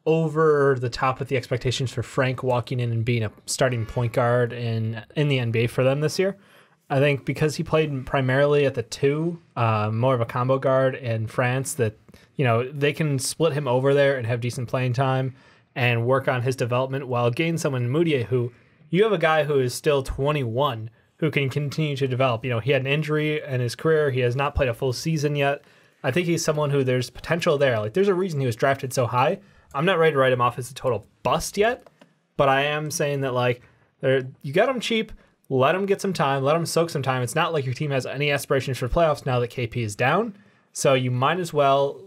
Speaker 4: over the top with the expectations for Frank walking in and being a starting point guard in the NBA for them this year. I think because he played primarily at the 2, more of a combo guard in France, that they can split him over there and have decent playing time and work on his development while gain someone in Mudiay, who you have a guy who is still 21 who can continue to develop. He had an injury in his career. He has not played a full season yet. I think he's someone who there's potential there. Like, there's a reason he was drafted so high. I'm not ready to write him off as a total bust yet, but I am saying that, like, you got him cheap. Let him get some time. Let him soak some time. It's not like your team has any aspirations for playoffs now that KP is down. So you might as well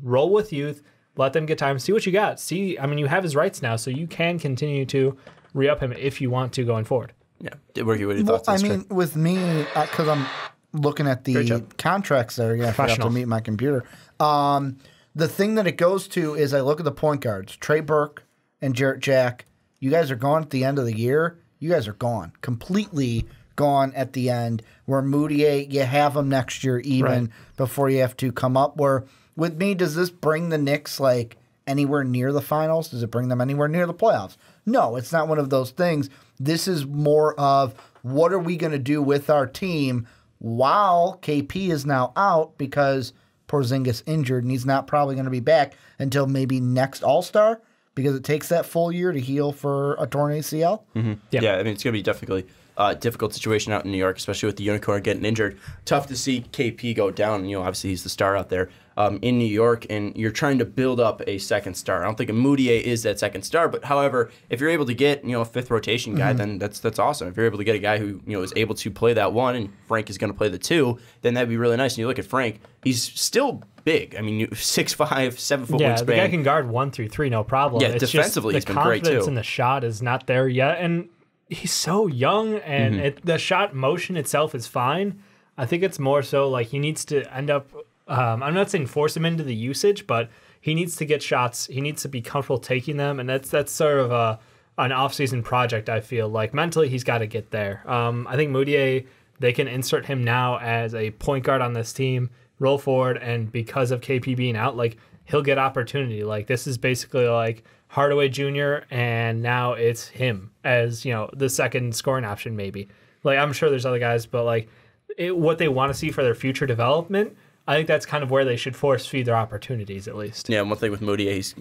Speaker 4: roll with youth, let them get time, see what you got. You have his rights now, so you can continue to re-up him if you want to going forward.
Speaker 2: Yeah. What are your thoughts on this?
Speaker 3: With me, because I'm looking at the contracts there. Yeah, I forgot to mute my computer. The thing that it goes to is I look at the point guards, Trey Burke and Jarrett Jack. You guys are gone at the end of the year. You guys are gone, completely gone at the end. Where Mudiay, you have them next year even before you have to come up. Where with me, does this bring the Knicks like anywhere near the finals? Does it bring them anywhere near the playoffs? No, it's not one of those things. This is more of what are we going to do with our team while KP is now out because Porzingis injured and he's not probably going to be back until maybe next All-Star because it takes that full year to heal for a torn ACL.
Speaker 2: Mm-hmm. Yeah, I mean, it's going to be definitely a difficult situation out in New York, especially with the Unicorn getting injured. Tough to see KP go down. Obviously he's the star out there in New York, and you're trying to build up a second star. I don't think Mudiay is that second star, but however, if you're able to get a fifth rotation guy, then that's awesome. If you're able to get a guy who is able to play that 1, and Frank is going to play the 2, then that'd be really nice. And you look at Frank, he's still big. I mean, 6'5", 7 foot wingspan.
Speaker 4: The guy can guard 1 through 3, no problem.
Speaker 2: Yeah, it's defensively he's been great too.
Speaker 4: The confidence in the shot is not there yet, and he's so young, and the shot motion itself is fine. I think it's more so like he needs to end up. I'm not saying force him into the usage, but he needs to get shots. He needs to be comfortable taking them, and that's sort of an off-season project. I feel like mentally he's got to get there. I think Mudiay, they can insert him now as a point guard on this team, roll forward, and because of KP being out, like he'll get opportunity. Like this is basically like Hardaway Jr. and now it's him as the second scoring option maybe. Like I'm sure there's other guys, but like what they want to see for their future development. I think that's kind of where they should force feed their opportunities, at least. Yeah,
Speaker 2: one thing with Mudiay, he's,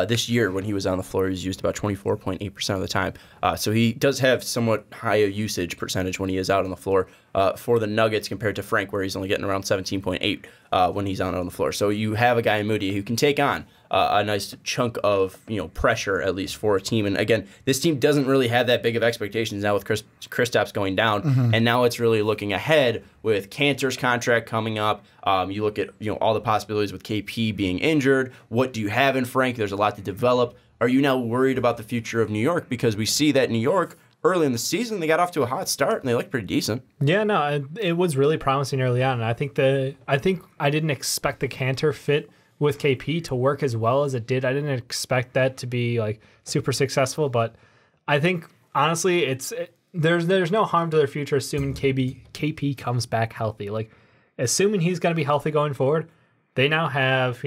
Speaker 2: this year when he was on the floor, he was used about 24.8% of the time. So he does have somewhat higher usage percentage when he is out on the floor for the Nuggets compared to Frank, where he's only getting around 17.8 when he's out on the floor. So you have a guy in Mudiay who can take on a nice chunk of pressure, at least for a team. And again, this team doesn't really have that big of expectations now with Kristaps going down, and now it's really looking ahead with Cantor's contract coming up. You look at all the possibilities with KP being injured. What do you have in Frank? There's a lot to develop. Are you now worried about the future of New York? Because we see that New York early in the season, they got off to a hot start, and they looked pretty decent.
Speaker 4: Yeah, no, it was really promising early on. And I think I didn't expect the Kanter fit with KP to work as well as it did. I didn't expect that to be like super successful, but I think honestly, there's no harm to their future assuming KP comes back healthy. Like, assuming he's going to be healthy going forward, they now have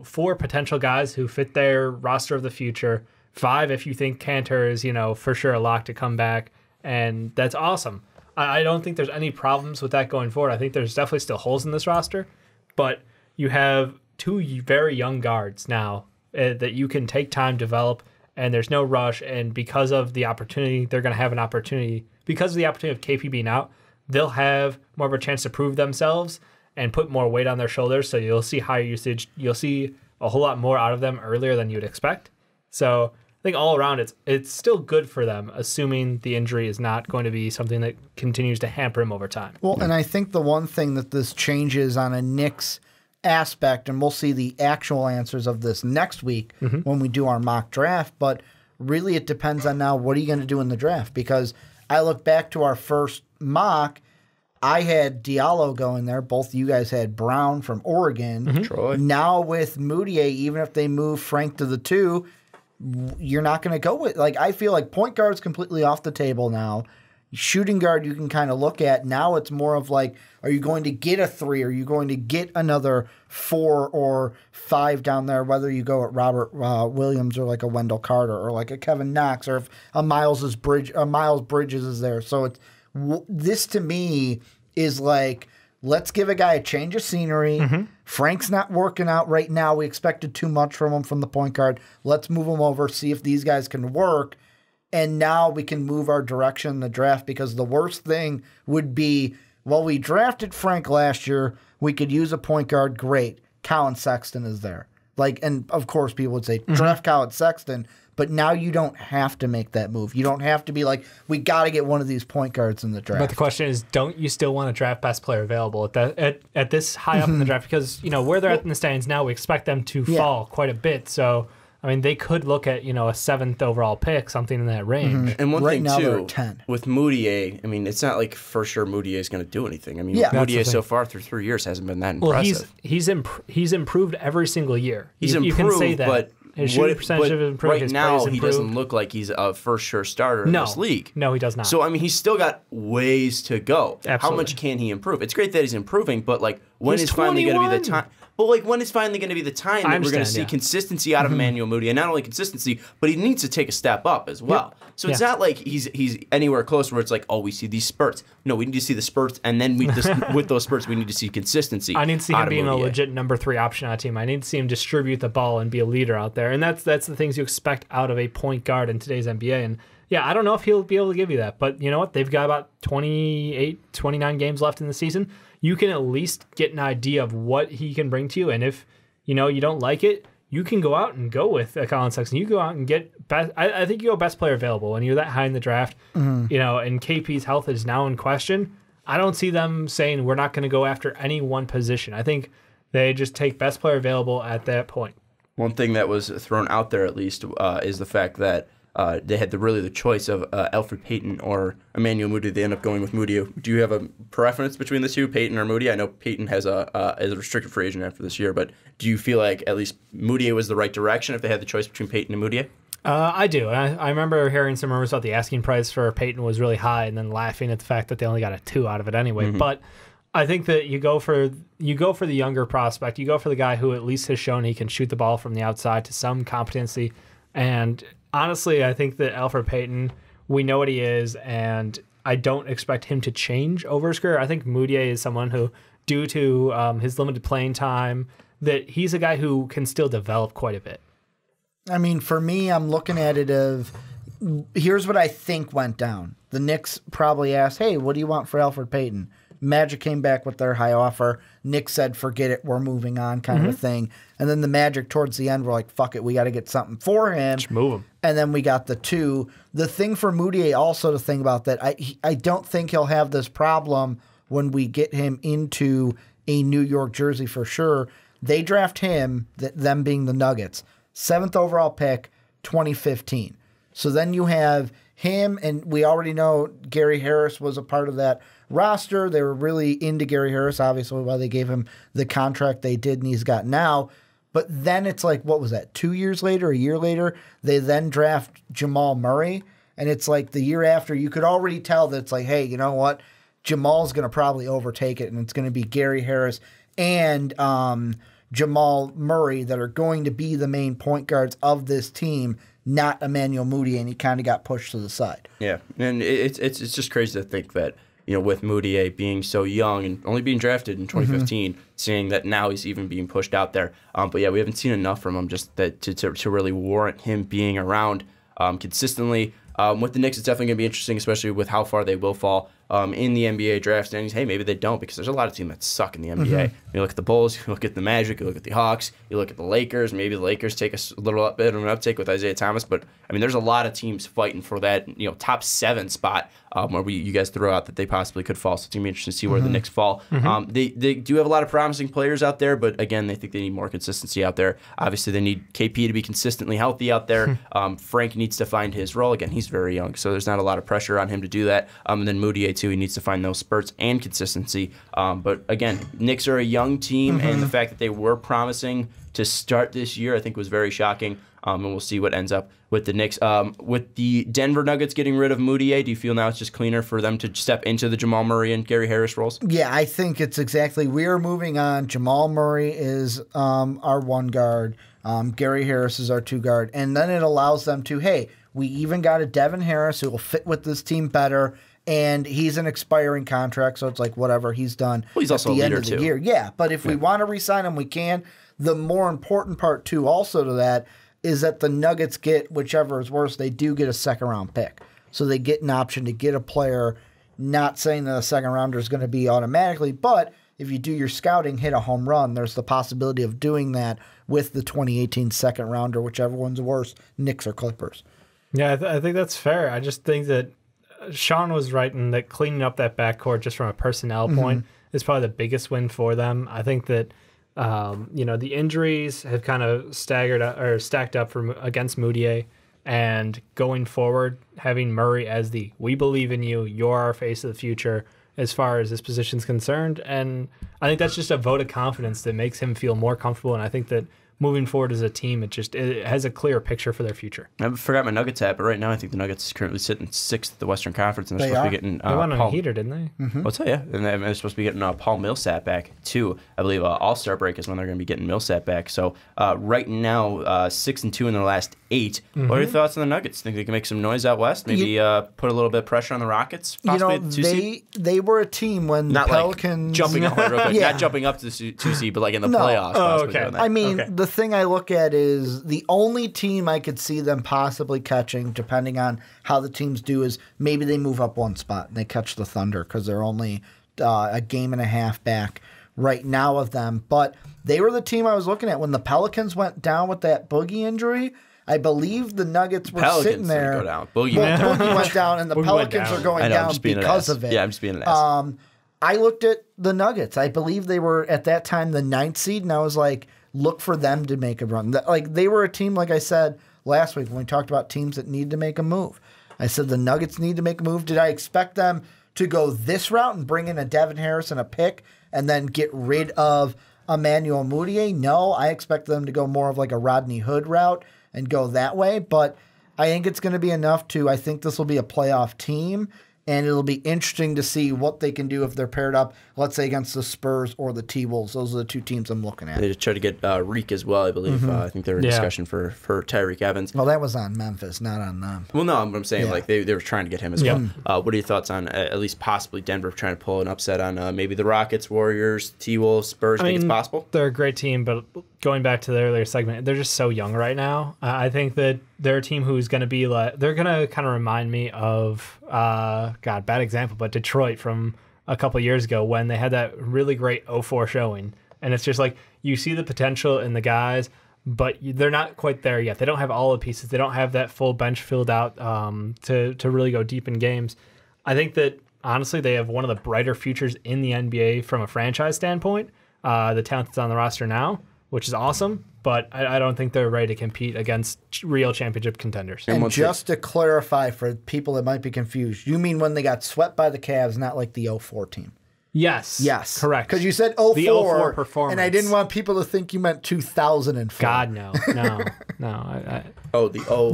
Speaker 4: 4 potential guys who fit their roster of the future. 5 if you think Kanter is for sure a lock to come back, and that's awesome. I don't think there's any problems with that going forward. I think there's definitely still holes in this roster, but you have 2 very young guards now that you can take time to develop, and there's no rush. And because of the opportunity, they're going to have an opportunity. Because of the opportunity of KP being out, they'll have more of a chance to prove themselves and put more weight on their shoulders. So you'll see higher usage. You'll see a whole lot more out of them earlier than you'd expect. So I think all around it's still good for them, assuming the injury is not going to be something that continues to hamper him over time.
Speaker 3: Well, and I think the one thing that this changes on a Knicks aspect, and we'll see the actual answers of this next week when we do our mock draft, but really it depends on now what are you going to do in the draft, because I look back to our first mock, I had Diallo going there. Both of you guys had Brown from Oregon.
Speaker 2: Troy.
Speaker 3: Now with Mudiay, even if they move Frank to the 2, you're not going to go with, like, I feel like point guard's completely off the table now. Shooting guard you can kind of look at. Now it's more of like, are you going to get a 3? Are you going to get another 4 or 5 down there, whether you go at Robert Williams or like a Wendell Carter or like a Kevin Knox, or if a Miles Bridges is there. So it's this to me is like, let's give a guy a change of scenery. Frank's not working out right now. We expected too much from him from the point guard. Let's move him over, see if these guys can work. And now we can move our direction in the draft, because the worst thing would be, well, we drafted Frank last year. We could use a point guard. Great. Colin Sexton is there. Like, and of course people would say, draft Colin Sexton. But now you don't have to make that move. You don't have to be like, we got to get one of these point guards in the draft.
Speaker 4: But the question is, don't you still want to draft best player available at this high up in the draft? Because, where they're at in the standings now, we expect them to fall quite a bit. So, I mean, they could look at, a 7th overall pick, something in that range.
Speaker 2: And one
Speaker 3: right
Speaker 2: thing,
Speaker 3: now,
Speaker 2: too,
Speaker 3: 10.
Speaker 2: with Mudiay, I mean, it's not like for sure Mudiay is going to do anything. I mean, Mudiay so far through 3 years hasn't been that impressive.
Speaker 4: Well, he's improved every single year.
Speaker 2: He's improved,
Speaker 4: you can say that.
Speaker 2: But
Speaker 4: his shooting percentage have improved.
Speaker 2: Right now, he doesn't look like he's a for sure in this league.
Speaker 4: No, he does not.
Speaker 2: So, I mean, he's still got ways to go.
Speaker 4: Absolutely.
Speaker 2: How much can he improve? It's great that he's improving, but, like, when
Speaker 4: He's
Speaker 2: is finally going to be the
Speaker 4: 21.
Speaker 2: time? Well, like, when is finally going to be the time that we're going to see consistency out of Emmanuel Mudiay? And not only consistency, but he needs to take a step up as well. So it's not like he's anywhere close where it's like, oh, we see these spurts. No, we need to see the spurts, and then with those spurts, we need to see consistency.
Speaker 4: I need to see him being a legit number 3 option on a team. I need to see him distribute the ball and be a leader out there. And that's the things you expect out of a point guard in today's NBA. And yeah, I don't know if he'll be able to give you that. But you know what? They've got about 28, 29 games left in the season. You can at least get an idea of what he can bring to you. And if, you don't like it, you can go out and go with Colin Sexton. You go out and get best. I think you go best player available when you're that high in the draft. And KP's health is now in question. I don't see them saying we're not going to go after any one position. I think they just take best player available at that point.
Speaker 2: One thing that was thrown out there, at least, is the fact that they had the choice of Elfrid Payton or Emmanuel Mudiay. They end up going with Mudiay. Do you have a preference between the two, Payton or Mudiay? I know Payton has a restricted free agent after this year, but do you feel like at least Mudiay was the right direction if they had the choice between Payton and Mudiay?
Speaker 4: I do. I remember hearing some rumors about the asking price for Payton was really high, and then laughing at the fact that they only got a 2 out of it anyway. But I think that you go for the younger prospect. You go for the guy who at least has shown he can shoot the ball from the outside to some competency. And honestly, I think that Elfrid Payton, we know what he is, and I don't expect him to change over his career. I think Mudiay is someone who, due to his limited playing time, that he's a guy who can still develop quite a bit.
Speaker 3: I mean, for me, I'm looking at it of, here's what I think went down. The Knicks probably asked, hey, what do you want for Elfrid Payton? Magic came back with their high offer. Knicks said, forget it, we're moving on, kind of a thing. And then the Magic towards the end were like, fuck it, we got to get something for him.
Speaker 4: Just move him.
Speaker 3: And then we got the 2. The thing for Mudiay also to think about that, I don't think he'll have this problem when we get him into a New York jersey for sure. They draft him, them being the Nuggets, 7th overall pick, 2015. So then you have him, and we already know Gary Harris was a part of that roster. They were really into Gary Harris, obviously, why they gave him the contract they did and he's got now. But then it's like, what was that, 2 years later, a year later, they then draft Jamal Murray. And it's like the year after, you could already tell that it's like, hey, you know what? Jamal's going to probably overtake it, and it's going to be Gary Harris and Jamal Murray that are going to be the main point guards of this team, not Emmanuel Mudiay, and he kind of got pushed to the side.
Speaker 2: Yeah, and it's just crazy to think that, with Mudiay being so young and only being drafted in 2015, seeing that now he's even being pushed out there. But yeah, we haven't seen enough from him just that to really warrant him being around consistently. With the Knicks, it's definitely going to be interesting, especially with how far they will fall in the NBA draft standings. Hey, maybe they don't, because there's a lot of teams that suck in the NBA. You look at the Bulls, you look at the Magic, you look at the Hawks, you look at the Lakers. Maybe the Lakers take a little bit of an uptake with Isaiah Thomas, but I mean, there's a lot of teams fighting for that top 7 spot where you guys throw out that they possibly could fall. So it's going to be interesting to see where the Knicks fall. They do have a lot of promising players out there, but again, they think they need more consistency out there. Obviously, they need KP to be consistently healthy out there. Frank needs to find his role. Again, he's very young, so there's not a lot of pressure on him to do that. And then Mudiay, too, he needs to find those spurts and consistency. But again, Knicks are a young team, and the fact that they were promising to start this year, I think, was very shocking. And we'll see what ends up with the Knicks. With the Denver Nuggets getting rid of Mudiay, do you feel now it's just cleaner for them to step into the Jamal Murray and Gary Harris roles?
Speaker 3: Yeah, I think it's exactly. We are moving on. Jamal Murray is our 1 guard. Gary Harris is our 2 guard. And then it allows them to, hey, we even got a Devin Harris who will fit with this team better. And he's an expiring contract, so it's like whatever he's done.
Speaker 2: Well, he's also
Speaker 3: at the
Speaker 2: a
Speaker 3: end
Speaker 2: leader,
Speaker 3: of the
Speaker 2: too.
Speaker 3: year. Yeah, but if we want to re-sign him, we can. The more important part, too, also to that, is that the Nuggets get, whichever is worse, they do get a second-round pick. So they get an option to get a player, not saying that a second-rounder is going to be automatically, but if you do your scouting, hit a home run, there's the possibility of doing that with the 2018 second-rounder, whichever one's worse, Knicks or Clippers.
Speaker 4: Yeah, I think that's fair. I just think that Sean was right in that cleaning up that backcourt just from a personnel point is probably the biggest win for them. I think that the injuries have kind of stacked up against Mudiay, and going forward, having Murray as the "we believe in you, you're our face of the future" as far as this position's concerned, and I think that's just a vote of confidence that makes him feel more comfortable. And I think that moving forward as a team, it has a clear picture for their future.
Speaker 2: I forgot my Nuggets hat, but right now I think the Nuggets currently sitting 6th at the Western Conference, and they're supposed to be getting
Speaker 4: they went on a heater, didn't they?
Speaker 2: What's that? Yeah, and they're supposed to be getting Paul Millsap back too. I believe All-Star break is when they're going to be getting Millsap back. So right now, 6-2 in their last 8. What are your thoughts on the Nuggets? Think they can make some noise out west? Maybe put a little bit of pressure on the Rockets? Possibly
Speaker 3: they were a team when
Speaker 2: not
Speaker 3: the Pelicans
Speaker 2: jumping up real quick, not jumping up to the 2 seed, but like in the playoffs.
Speaker 4: Oh, okay.
Speaker 3: I mean, the thing I look at is the only team I could see them possibly catching, depending on how the teams do, is maybe they move up 1 spot and they catch the Thunder because they're only a game and a half back right now of them. But they were the team I was looking at when the Pelicans went down with that Boogie injury. I believe the Nuggets were sitting there.
Speaker 2: Go down. Boogie
Speaker 3: went down, and the Pelicans are going down because of it.
Speaker 2: Yeah, I'm just being an ass.
Speaker 3: I looked at the Nuggets. I believe they were at that time the 9th seed, and I was like, look for them to make a run. Like, they were a team, like I said last week when we talked about teams that need to make a move. I said the Nuggets need to make a move. Did I expect them to go this route and bring in a Devin Harris and a pick and then get rid of Emmanuel Mudiay? No, I expect them to go more of like a Rodney Hood route and go that way. But I think it's going to be enough I think this will be a playoff team. And it'll be interesting to see what they can do if they're paired up, let's say, against the Spurs or the T-Wolves. Those are the 2 teams I'm looking at.
Speaker 2: They just try to get Reek as well, I believe. I think they were in discussion for Tyreek Evans.
Speaker 3: Well, that was on Memphis, not on them.
Speaker 2: Well, no, I'm saying like they were trying to get him as well. What are your thoughts on at least possibly Denver trying to pull an upset on maybe the Rockets, Warriors, T-Wolves, Spurs? Think it's possible?
Speaker 4: They're a great team, but going back to the earlier segment, they're just so young right now. I think that they're a team who's going to be like, they're going to kind of remind me of, bad example, but Detroit from a couple years ago when they had that really great 0-4 showing. And it's just like, you see the potential in the guys, but they're not quite there yet. They don't have all the pieces. They don't have that full bench filled out to really go deep in games. I think that, honestly, they have one of the brighter futures in the NBA from a franchise standpoint. The talent that's on the roster now, which is awesome. but I don't think they're ready to compete against real championship contenders.
Speaker 3: And just to clarify for people that might be confused, you mean when they got swept by the Cavs, not like the 04 team?
Speaker 4: Yes.
Speaker 3: Yes.
Speaker 4: Correct.
Speaker 3: Because you said 04,
Speaker 4: the 04 performance.
Speaker 3: And I didn't want people to think you meant 2004.
Speaker 4: God, no.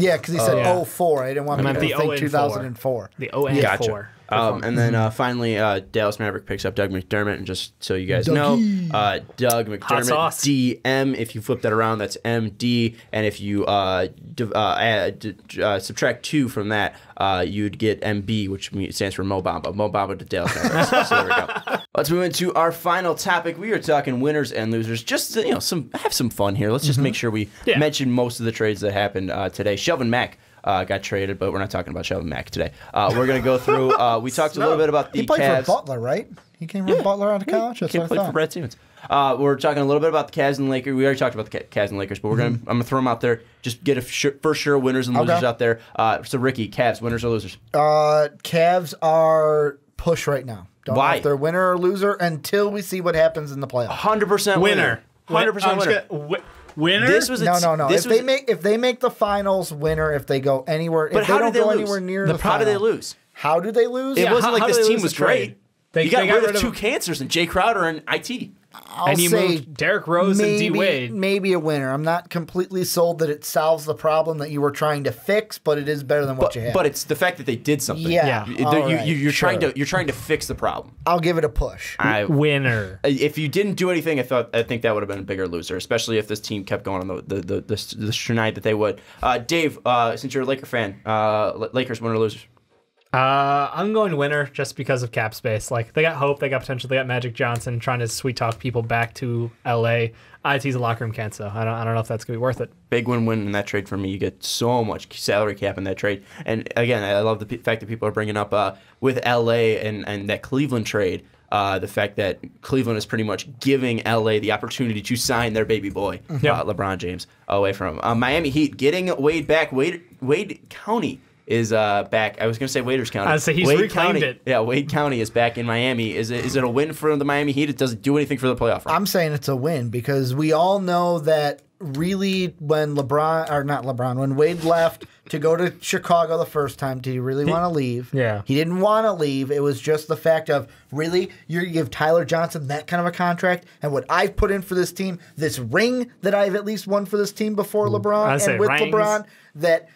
Speaker 3: Yeah, because he said 04. I didn't want people to think 2004.
Speaker 4: The 0
Speaker 2: Gotcha. And then finally, Dallas Maverick picks up Doug McDermott. And just so you guys know, Doug McDermott, DM. If you flip that around, that's MD. And if you subtract 2 from that, you'd get MB, which stands for Mo Bamba. Mo Bamba to Dallas Mavericks. So there we go. Let's move into our final topic. We are talking winners and losers. Just have some fun here. Let's just make sure we mention most of the trades that happened today. Shelvin Mack got traded, but we're not talking about Shelvin Mack today. We're going to go through. We talked a little bit about the Cavs.
Speaker 3: He played for Butler, right? He came from Butler out of college. That's what I thought.
Speaker 2: For Brad Stevens. We're talking a little bit about the Cavs and Lakers. We already talked about the Cavs and Lakers, but I'm going to throw them out there. Just get for sure winners and losers out there. So Ricky, Cavs, winners or losers?
Speaker 3: Cavs are push right now. Don't
Speaker 2: Why?
Speaker 3: know if they're winner or loser until we see what happens in the playoffs.
Speaker 2: 100% winner. 100% winner.
Speaker 4: Winner?
Speaker 3: No. If they make the finals, winner. If they go anywhere,
Speaker 2: but
Speaker 3: if they don't go anywhere near the
Speaker 2: how
Speaker 3: final,
Speaker 2: did they lose?
Speaker 3: How did they lose?
Speaker 2: It wasn't like this team was great.
Speaker 4: They
Speaker 2: got rid of 2 cancers and Jay Crowder and IT.
Speaker 4: And you moved Derrick Rose and D Wade.
Speaker 3: Maybe a winner. I'm not completely sold that it solves the problem that you were trying to fix, but it is better than what you had.
Speaker 2: But it's the fact that they did something.
Speaker 3: Yeah.
Speaker 2: You're trying to fix the problem.
Speaker 3: I'll give it a push.
Speaker 4: Winner.
Speaker 2: If you didn't do anything, I think that would have been a bigger loser, especially if this team kept going on the stride that they would. Dave, since you're a Laker fan, Lakers winner or losers?
Speaker 4: I'm going winner just because of cap space. Like, they got hope, they got potential, they got Magic Johnson trying to sweet talk people back to LA. IT's a locker room can't, so I don't know if that's gonna be worth it.
Speaker 2: Big win-win in that trade for me. You get so much salary cap in that trade, and again, I love the fact that people are bringing up with LA and that Cleveland trade. The fact that Cleveland is pretty much giving LA the opportunity to sign their baby boy, LeBron James, away from Miami Heat, getting Wade back. Wade County is back. I was going to say Waders County.
Speaker 4: So he's reclaimed it.
Speaker 2: Yeah, Wade County is back in Miami. Is it a win for the Miami Heat? It doesn't do anything for the playoff run.
Speaker 3: I'm saying it's a win because we all know that really when when Wade left to go to Chicago the first time, did he really want to leave?
Speaker 4: Yeah.
Speaker 3: He didn't want to leave. It was just the fact of, really, you give Tyler Johnson that kind of a contract, and what I've put in for this team, this ring that I've at least won for this team before LeBron and with LeBron, that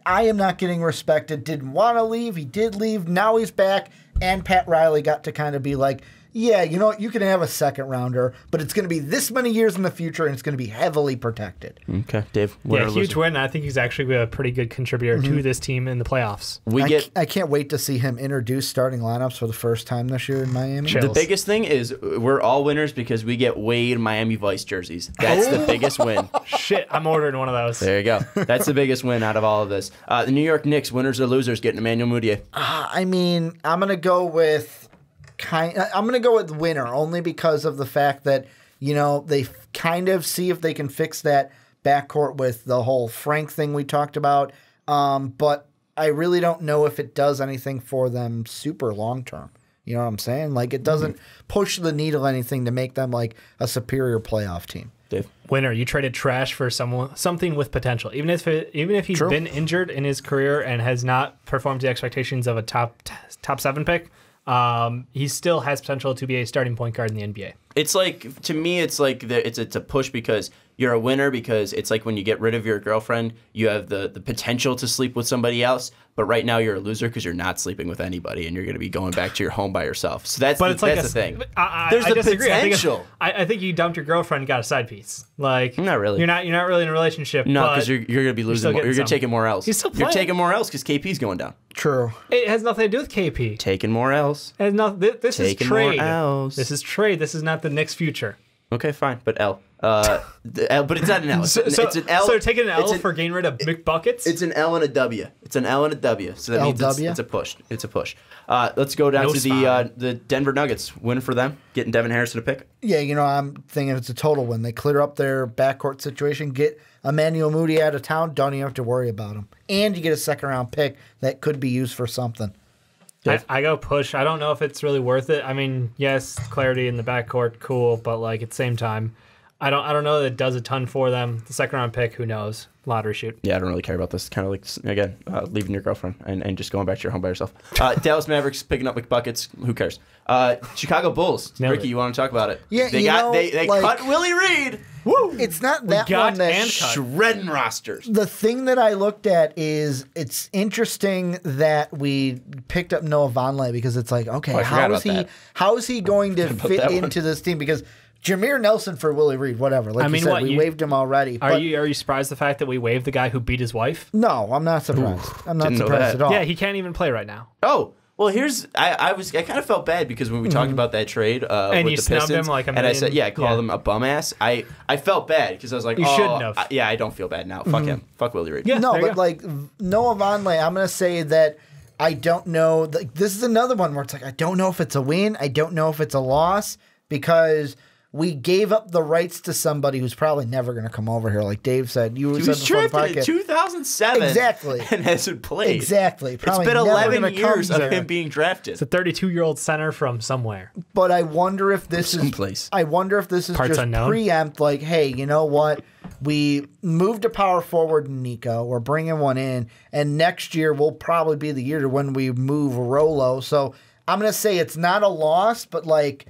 Speaker 3: I am not getting respected. Didn't want to leave. He did leave. Now he's back. And Pat Riley got to kind of be like, yeah, you know what? You can have a second rounder, but it's going to be this many years in the future, and it's going to be heavily protected.
Speaker 2: Okay, Dave.
Speaker 4: Huge win. I think he's actually a pretty good contributor to this team in the playoffs.
Speaker 3: I can't wait to see him introduce starting lineups for the first time this year in Miami.
Speaker 2: The biggest thing is we're all winners because we get Wade Miami Vice jerseys. That's the biggest win.
Speaker 4: Shit, I'm ordering one of those.
Speaker 2: There you go. That's the biggest win out of all of this. The New York Knicks, winners or losers, getting Emmanuel Mudiay.
Speaker 3: I mean, I'm going to go with winner only because of the fact that, they kind of see if they can fix that backcourt with the whole Frank thing we talked about. But I really don't know if it does anything for them super long term. You know what I'm saying? Like, it doesn't push the needle anything to make them like a superior playoff team.
Speaker 2: Dave.
Speaker 4: Winner, you traded trash for something with potential. Even if he's been injured in his career and has not performed to the expectations of a top 7 pick, he still has potential to be a starting point guard in the NBA.
Speaker 2: It's like, to me, it's like it's a push because you're a winner, because it's like when you get rid of your girlfriend, you have the potential to sleep with somebody else, but right now you're a loser because you're not sleeping with anybody and you're going to be going back to your home by yourself. So that's the thing. There's the potential.
Speaker 4: I think you dumped your girlfriend and got a side piece. Like,
Speaker 2: not really.
Speaker 4: You're not really in a relationship.
Speaker 2: No, because you're going to be losing more. You're going to take more L's.
Speaker 4: He's still playing.
Speaker 2: You're taking more L's because KP's going down.
Speaker 3: True.
Speaker 4: It has nothing to do with KP.
Speaker 2: Taking more L's.
Speaker 4: This is trade.
Speaker 2: More L's.
Speaker 4: This is trade. This is not the Knicks' future.
Speaker 2: Okay, fine, but L. The L, but it's not an L. It's an L.
Speaker 4: So taking an L for getting rid of McBuckets?
Speaker 2: It's an L and a W. It's an L and a W. So that means it's a push. It's a push. Let's go down to the Denver Nuggets. Win for them, getting Devin Harrison a pick.
Speaker 3: Yeah, I'm thinking it's a total win. They clear up their backcourt situation, get Emmanuel Mudiay out of town, don't even have to worry about him. And you get a second-round pick that could be used for something.
Speaker 4: I go push. I don't know if it's really worth it. I mean, yes, clarity in the backcourt, cool, but like at the same time, I don't know that it does a ton for them. The second round pick, who knows? Lottery shoot.
Speaker 2: Yeah, I don't really care about this. Kind of like, again, leaving your girlfriend and just going back to your home by yourself. Dallas Mavericks picking up McBuckets. Who cares? Chicago Bulls. Ricky, you want to talk about it?
Speaker 3: Yeah,
Speaker 2: they cut Willie Reed. Woo!
Speaker 3: It's not that one that
Speaker 2: shredding rosters.
Speaker 3: The thing that I looked at is it's interesting that we picked up Noah Vonleh because it's like, okay, how is he going to fit into this team? Because Jameer Nelson for Willie Reed, whatever. Like you said, we waived him already.
Speaker 4: Are you surprised the fact that we waived the guy who beat his wife?
Speaker 3: No, I'm not surprised. I'm not surprised at all.
Speaker 4: Yeah, he can't even play right now.
Speaker 2: Oh. Well, I kind of felt bad because when we talked about that trade
Speaker 4: and
Speaker 2: with the Pistons,
Speaker 4: him like
Speaker 2: and I said, I called him a bum ass. I felt bad because I was like,
Speaker 4: you shouldn't have.
Speaker 2: I don't feel bad now. Fuck him. Fuck Willie Reed.
Speaker 3: Yeah, no, but like Noah Vonleh, I'm gonna say that I don't know. This is another one where it's like I don't know if it's a win. I don't know if it's a loss because we gave up the rights to somebody who's probably never going to come over here. Like Dave said,
Speaker 2: he was drafted in 2007.
Speaker 3: Exactly.
Speaker 2: And hasn't played.
Speaker 3: Exactly.
Speaker 2: Probably it's been 11 years of him being drafted.
Speaker 4: It's a 32-year-old center from somewhere.
Speaker 3: But I wonder if this is
Speaker 2: someplace.
Speaker 3: I wonder if this is
Speaker 4: Parts
Speaker 3: just
Speaker 4: unknown.
Speaker 3: preempt. Like, hey, you know what? We moved a power forward in Nico. We're bringing one in, and next year will probably be the year when we move Rolo. So I'm going to say it's not a loss, but like.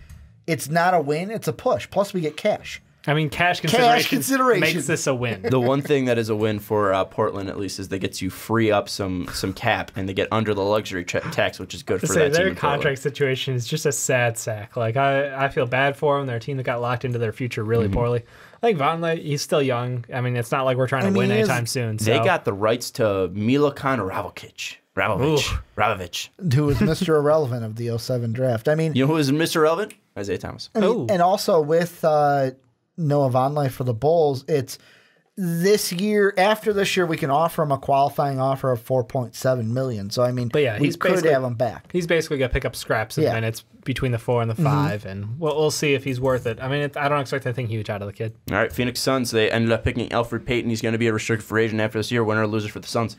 Speaker 3: It's not a win, it's a push. Plus, we get cash.
Speaker 4: I mean, cash consideration makes this a win.
Speaker 2: The one thing that is a win for Portland, at least, is they get to free up some cap, and they get under the luxury tax, which is good for that team.
Speaker 4: Their contract situation is just a sad sack. Like, I feel bad for them. They're a team that got locked into their future really poorly. I think Vonleh, he's still young. I mean, it's not like we're trying to win anytime soon. So.
Speaker 2: They got the rights to Milokan Ravovich.
Speaker 3: Who was Mr. Irrelevant of the 07 draft. I mean,
Speaker 2: you know who is Mr. Irrelevant? Isaiah Thomas.
Speaker 3: And also with Noah Vonleh for the Bulls, it's this year. After this year, we can offer him a qualifying offer of $4.7 million. So I mean, we could have him back.
Speaker 4: He's basically going to pick up scraps in minutes between the 4 and the 5, and we'll see if he's worth it. I mean, I don't expect anything huge out of the kid.
Speaker 2: All right, Phoenix Suns. They ended up picking Elfrid Payton. He's going to be a restricted free agent after this year. Winner or loser for the Suns?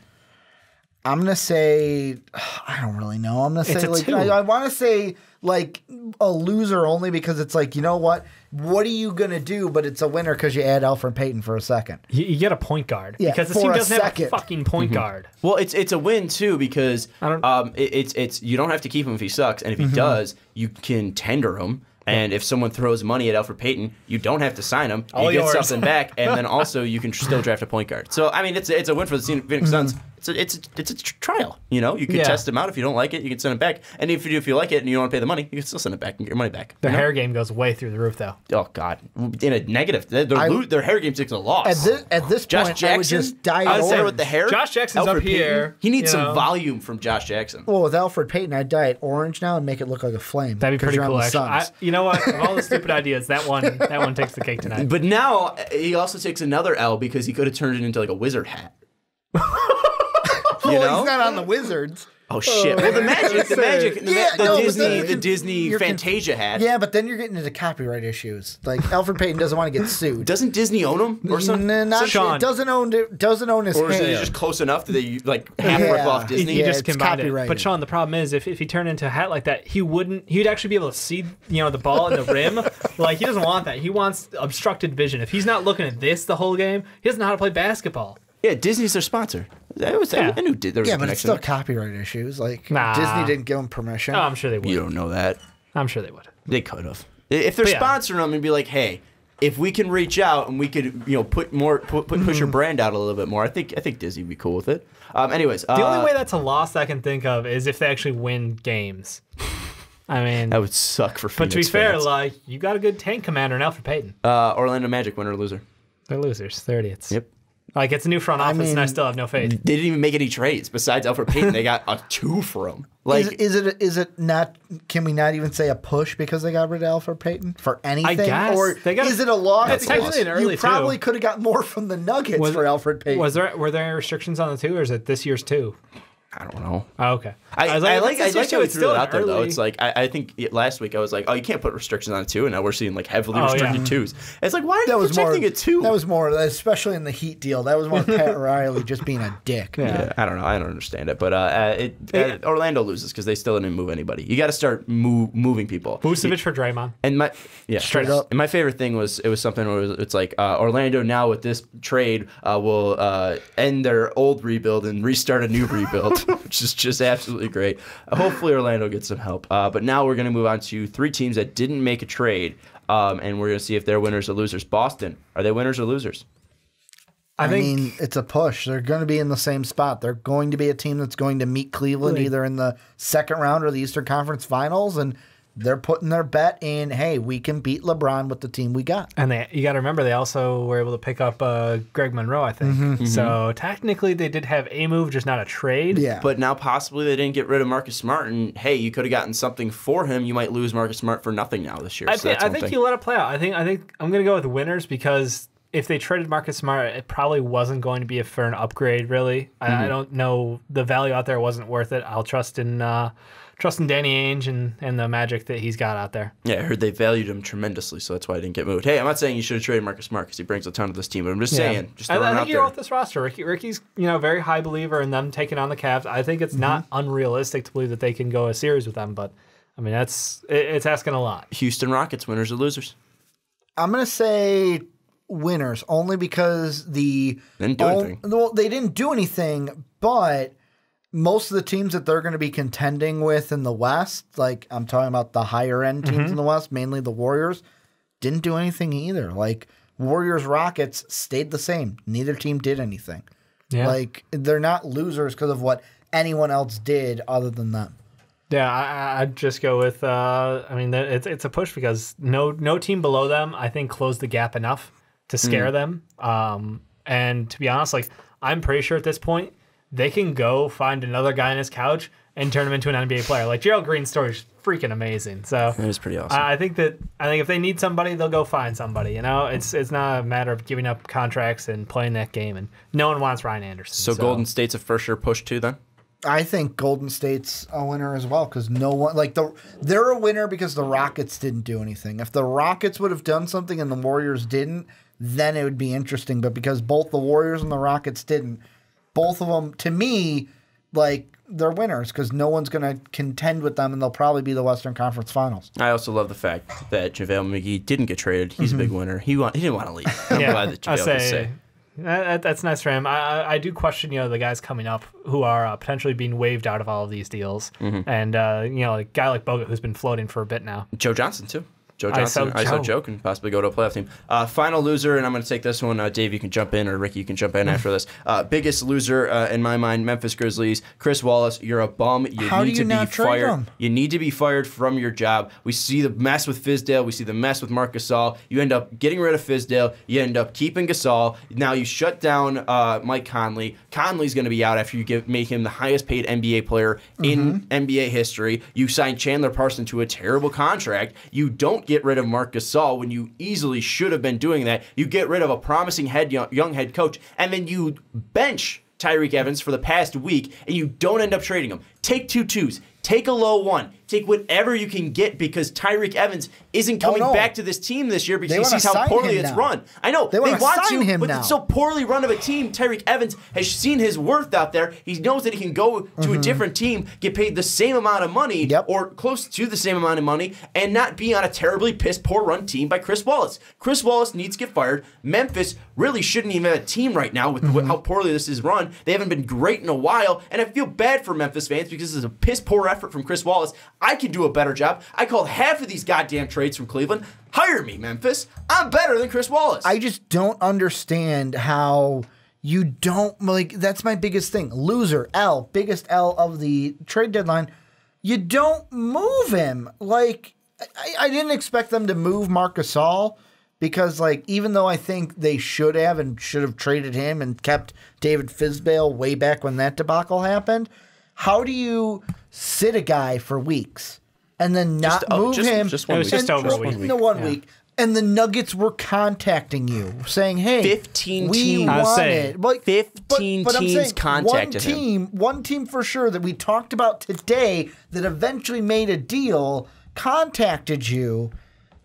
Speaker 3: I'm going to say, I don't really know. I'm going to say, like, I want to say, like, a loser only because it's like, you know what? What are you going to do? But it's a winner because you add Elfrid Payton for a second.
Speaker 4: You get a point guard. Yeah, because this team doesn't have a fucking point guard.
Speaker 2: Well, it's a win, too, because it's you don't have to keep him if he sucks. And if he does, you can tender him. And if someone throws money at Elfrid Payton, you don't have to sign him. You get something back, and then also you can still draft a point guard. So I mean, it's a win for the Phoenix Suns. It's a trial. You know, you can test him out. If you don't like it, you can send it back. And if you like it and you don't want to pay the money, you can still send it back and get your money back.
Speaker 4: Their hair game goes way through the roof, though.
Speaker 2: Oh God, in a negative. Their hair game takes a loss.
Speaker 3: At this
Speaker 2: Josh
Speaker 3: point,
Speaker 2: Jackson,
Speaker 3: I would just dye it
Speaker 2: orange with the hair.
Speaker 4: Josh Jackson's
Speaker 2: Elfrid
Speaker 4: up here.
Speaker 2: Payton, he needs some volume from Josh Jackson.
Speaker 3: Well, with Elfrid Payton, I'd dye it orange now and make it look like a flame.
Speaker 4: That'd be pretty cool, actually. You know what? Of all the stupid ideas, that one takes the cake tonight.
Speaker 2: But now he also takes another L because he could have turned it into like a wizard hat.
Speaker 3: He's not on the Wizards.
Speaker 2: Oh shit! Well, the Disney Fantasia hat.
Speaker 3: Yeah, but then you're getting into copyright issues. Like Elfrid Payton doesn't want to get sued.
Speaker 2: Doesn't Disney own him or something?
Speaker 3: It doesn't own his
Speaker 2: or is
Speaker 3: hair.
Speaker 2: it just close enough that they like half rip off Disney?
Speaker 4: He just combined it. But Sean, the problem is if he turned into a hat like that, he'd actually be able to see the ball in the rim. Like he doesn't want that. He wants obstructed vision. If he's not looking at this the whole game, he doesn't know how to play basketball.
Speaker 2: Yeah, Disney's their sponsor. I knew there was a connection.
Speaker 3: But it's still copyright issues. Like Disney didn't give them permission.
Speaker 4: Oh, I'm sure they would.
Speaker 2: You don't know that.
Speaker 4: I'm sure they would.
Speaker 2: They could have. If they're sponsoring them and be like, hey, if we can reach out and we could, push your brand out a little bit more, I think Disney would be cool with it. Anyways,
Speaker 4: the only way that's a loss I can think of is if they actually win games. I mean,
Speaker 2: that would suck for Phoenix
Speaker 4: But to be fair,
Speaker 2: fans.
Speaker 4: like you got a good tank commander in Elfrid Payton.
Speaker 2: Orlando Magic, winner or loser?
Speaker 4: They're losers. They're idiots.
Speaker 2: Yep.
Speaker 4: Like it's a new front office, and I still have no faith.
Speaker 2: They didn't even make any trades besides Elfrid Payton. They got a 2 for him. Like,
Speaker 3: is it not? Can we not even say a push because they got rid of Elfrid Payton for anything?
Speaker 4: I guess.
Speaker 3: Or is it a loss?
Speaker 4: It's technically an early
Speaker 3: you probably could have got more from the Nuggets for Elfrid Payton.
Speaker 4: Were there restrictions on the 2, or is it this year's 2?
Speaker 2: I don't know.
Speaker 4: Oh, okay.
Speaker 2: I like how we threw it out there, though.
Speaker 4: early...
Speaker 2: It's like, I think last week I was like, oh, you can't put restrictions on it, too. And now we're seeing like heavily restricted twos. It's like, why are you protecting it, too?
Speaker 3: That was more, especially in the Heat deal, that was more Pat Riley just being a dick.
Speaker 2: Yeah, I don't know. I don't understand it. But Orlando loses because they still didn't move anybody. You got to start moving people.
Speaker 4: Vucevic for Draymond.
Speaker 2: And
Speaker 3: straight up.
Speaker 2: And my favorite thing was it was something where it's like Orlando now with this trade will end their old rebuild and restart a new rebuild, which is just absolutely great. Hopefully Orlando gets some help. But now we're going to move on to 3 teams that didn't make a trade, and we're going to see if they're winners or losers. Boston, are they winners or losers?
Speaker 3: I mean, it's a push. They're going to be in the same spot. They're going to be a team that's going to meet Cleveland either in the second round or the Eastern Conference Finals, and they're putting their bet in, hey, we can beat LeBron with the team we got.
Speaker 4: And you got to remember, they also were able to pick up Greg Monroe, I think. So technically they did have a move, just not a trade.
Speaker 3: Yeah.
Speaker 2: But now possibly they didn't get rid of Marcus Smart, and hey, you could have gotten something for him. You might lose Marcus Smart for nothing now this year.
Speaker 4: I think you let it play out. I think I'm going to go with winners because if they traded Marcus Smart, it probably wasn't going to be for an upgrade, really. I don't know. The value out there wasn't worth it. I'll trust in Danny Ainge and the magic that he's got out there.
Speaker 2: Yeah, I heard they valued him tremendously, so that's why I didn't get moved. Hey, I'm not saying you should have traded Marcus Smart because he brings a ton to this team, but I'm just saying. Just
Speaker 4: I think you're off this roster. Ricky's a very high believer in them taking on the Cavs. I think it's not unrealistic to believe that they can go a series with them, but I mean it's asking a lot.
Speaker 2: Houston Rockets, winners or losers?
Speaker 3: I'm going to say winners, only because they didn't do anything, but most of the teams that they're going to be contending with in the West, like I'm talking about the higher end teams in the West, mainly the Warriors, didn't do anything either. Like Warriors Rockets stayed the same. Neither team did anything. Yeah. Like they're not losers because of what anyone else did other than them.
Speaker 4: Yeah, I'd just go with. It's a push because no team below them I think closed the gap enough to scare them. And to be honest, like I'm pretty sure at this point they can go find another guy on his couch and turn him into an NBA player. Like Gerald Green's story is freaking amazing. So
Speaker 2: it was pretty awesome.
Speaker 4: I think if they need somebody, they'll go find somebody. You know, it's not a matter of giving up contracts and playing that game. And no one wants Ryan Anderson.
Speaker 2: So Golden State's a for sure push too, then.
Speaker 3: I think Golden State's a winner as well because no one they're a winner because the Rockets didn't do anything. If the Rockets would have done something and the Warriors didn't, then it would be interesting. But because both the Warriors and the Rockets didn't, both of them, to me, they're winners because no one's going to contend with them, and they'll probably be the Western Conference Finals.
Speaker 2: I also love the fact that JaVale McGee didn't get traded. He's a big winner. He didn't want to leave. I'm glad that JaVale could stay.
Speaker 4: That's nice for him. I do question, the guys coming up who are potentially being waived out of all of these deals, and a guy like Bogut who's been floating for a bit now.
Speaker 2: Joe Johnson too. Joe Johnson. I saw Joe can possibly go to a playoff team. Final loser, and I'm going to take this one. Dave, you can jump in, or Ricky, you can jump in after this. Biggest loser in my mind, Memphis Grizzlies. Chris Wallace, you're a bum. You need to be fired. You need to be fired from your job. We see the mess with Fizdale. We see the mess with Marc Gasol. You end up getting rid of Fizdale. You end up keeping Gasol. Now you shut down Mike Conley. Conley's going to be out after you make him the highest paid NBA player in NBA history. You sign Chandler Parsons to a terrible contract. You don't get rid of Marc Gasol when you easily should have been doing that. You get rid of a promising young head coach, and then you bench Tyreke Evans for the past week, and you don't end up trading him. Take 2 twos. Take a low one. Take whatever you can get because Tyreke Evans isn't coming back to this team this year because he sees how poorly it's run. I know. They want to, but it's so poorly run of a team. Tyreke Evans has seen his worth out there. He knows that he can go to a different team, get paid the same amount of money or close to the same amount of money, and not be on a terribly piss-poor run team by Chris Wallace. Chris Wallace needs to get fired. Memphis really shouldn't even have a team right now with how poorly this is run. They haven't been great in a while, and I feel bad for Memphis fans because this is a piss-poor effort from Chris Wallace. I could do a better job. I called half of these goddamn trades from Cleveland. Hire me, Memphis. I'm better than Chris Wallace.
Speaker 3: I just don't understand how you don't, that's my biggest thing. Loser, biggest L of the trade deadline. You don't move him. I didn't expect them to move Marc Gasol because, even though I think they should have traded him and kept David Fizdale way back when that debacle happened, how do you sit a guy for weeks and then not move him?
Speaker 2: Just 1 week.
Speaker 4: Just over a week.
Speaker 3: No, 1 week. And the Nuggets were contacting you, saying, "Hey,
Speaker 2: 15
Speaker 3: we
Speaker 2: teams.
Speaker 3: want it." Like,
Speaker 2: 15
Speaker 3: but I'm
Speaker 2: teams
Speaker 3: saying
Speaker 2: contacted him.
Speaker 3: One team for sure that we talked about today that eventually made a deal contacted you,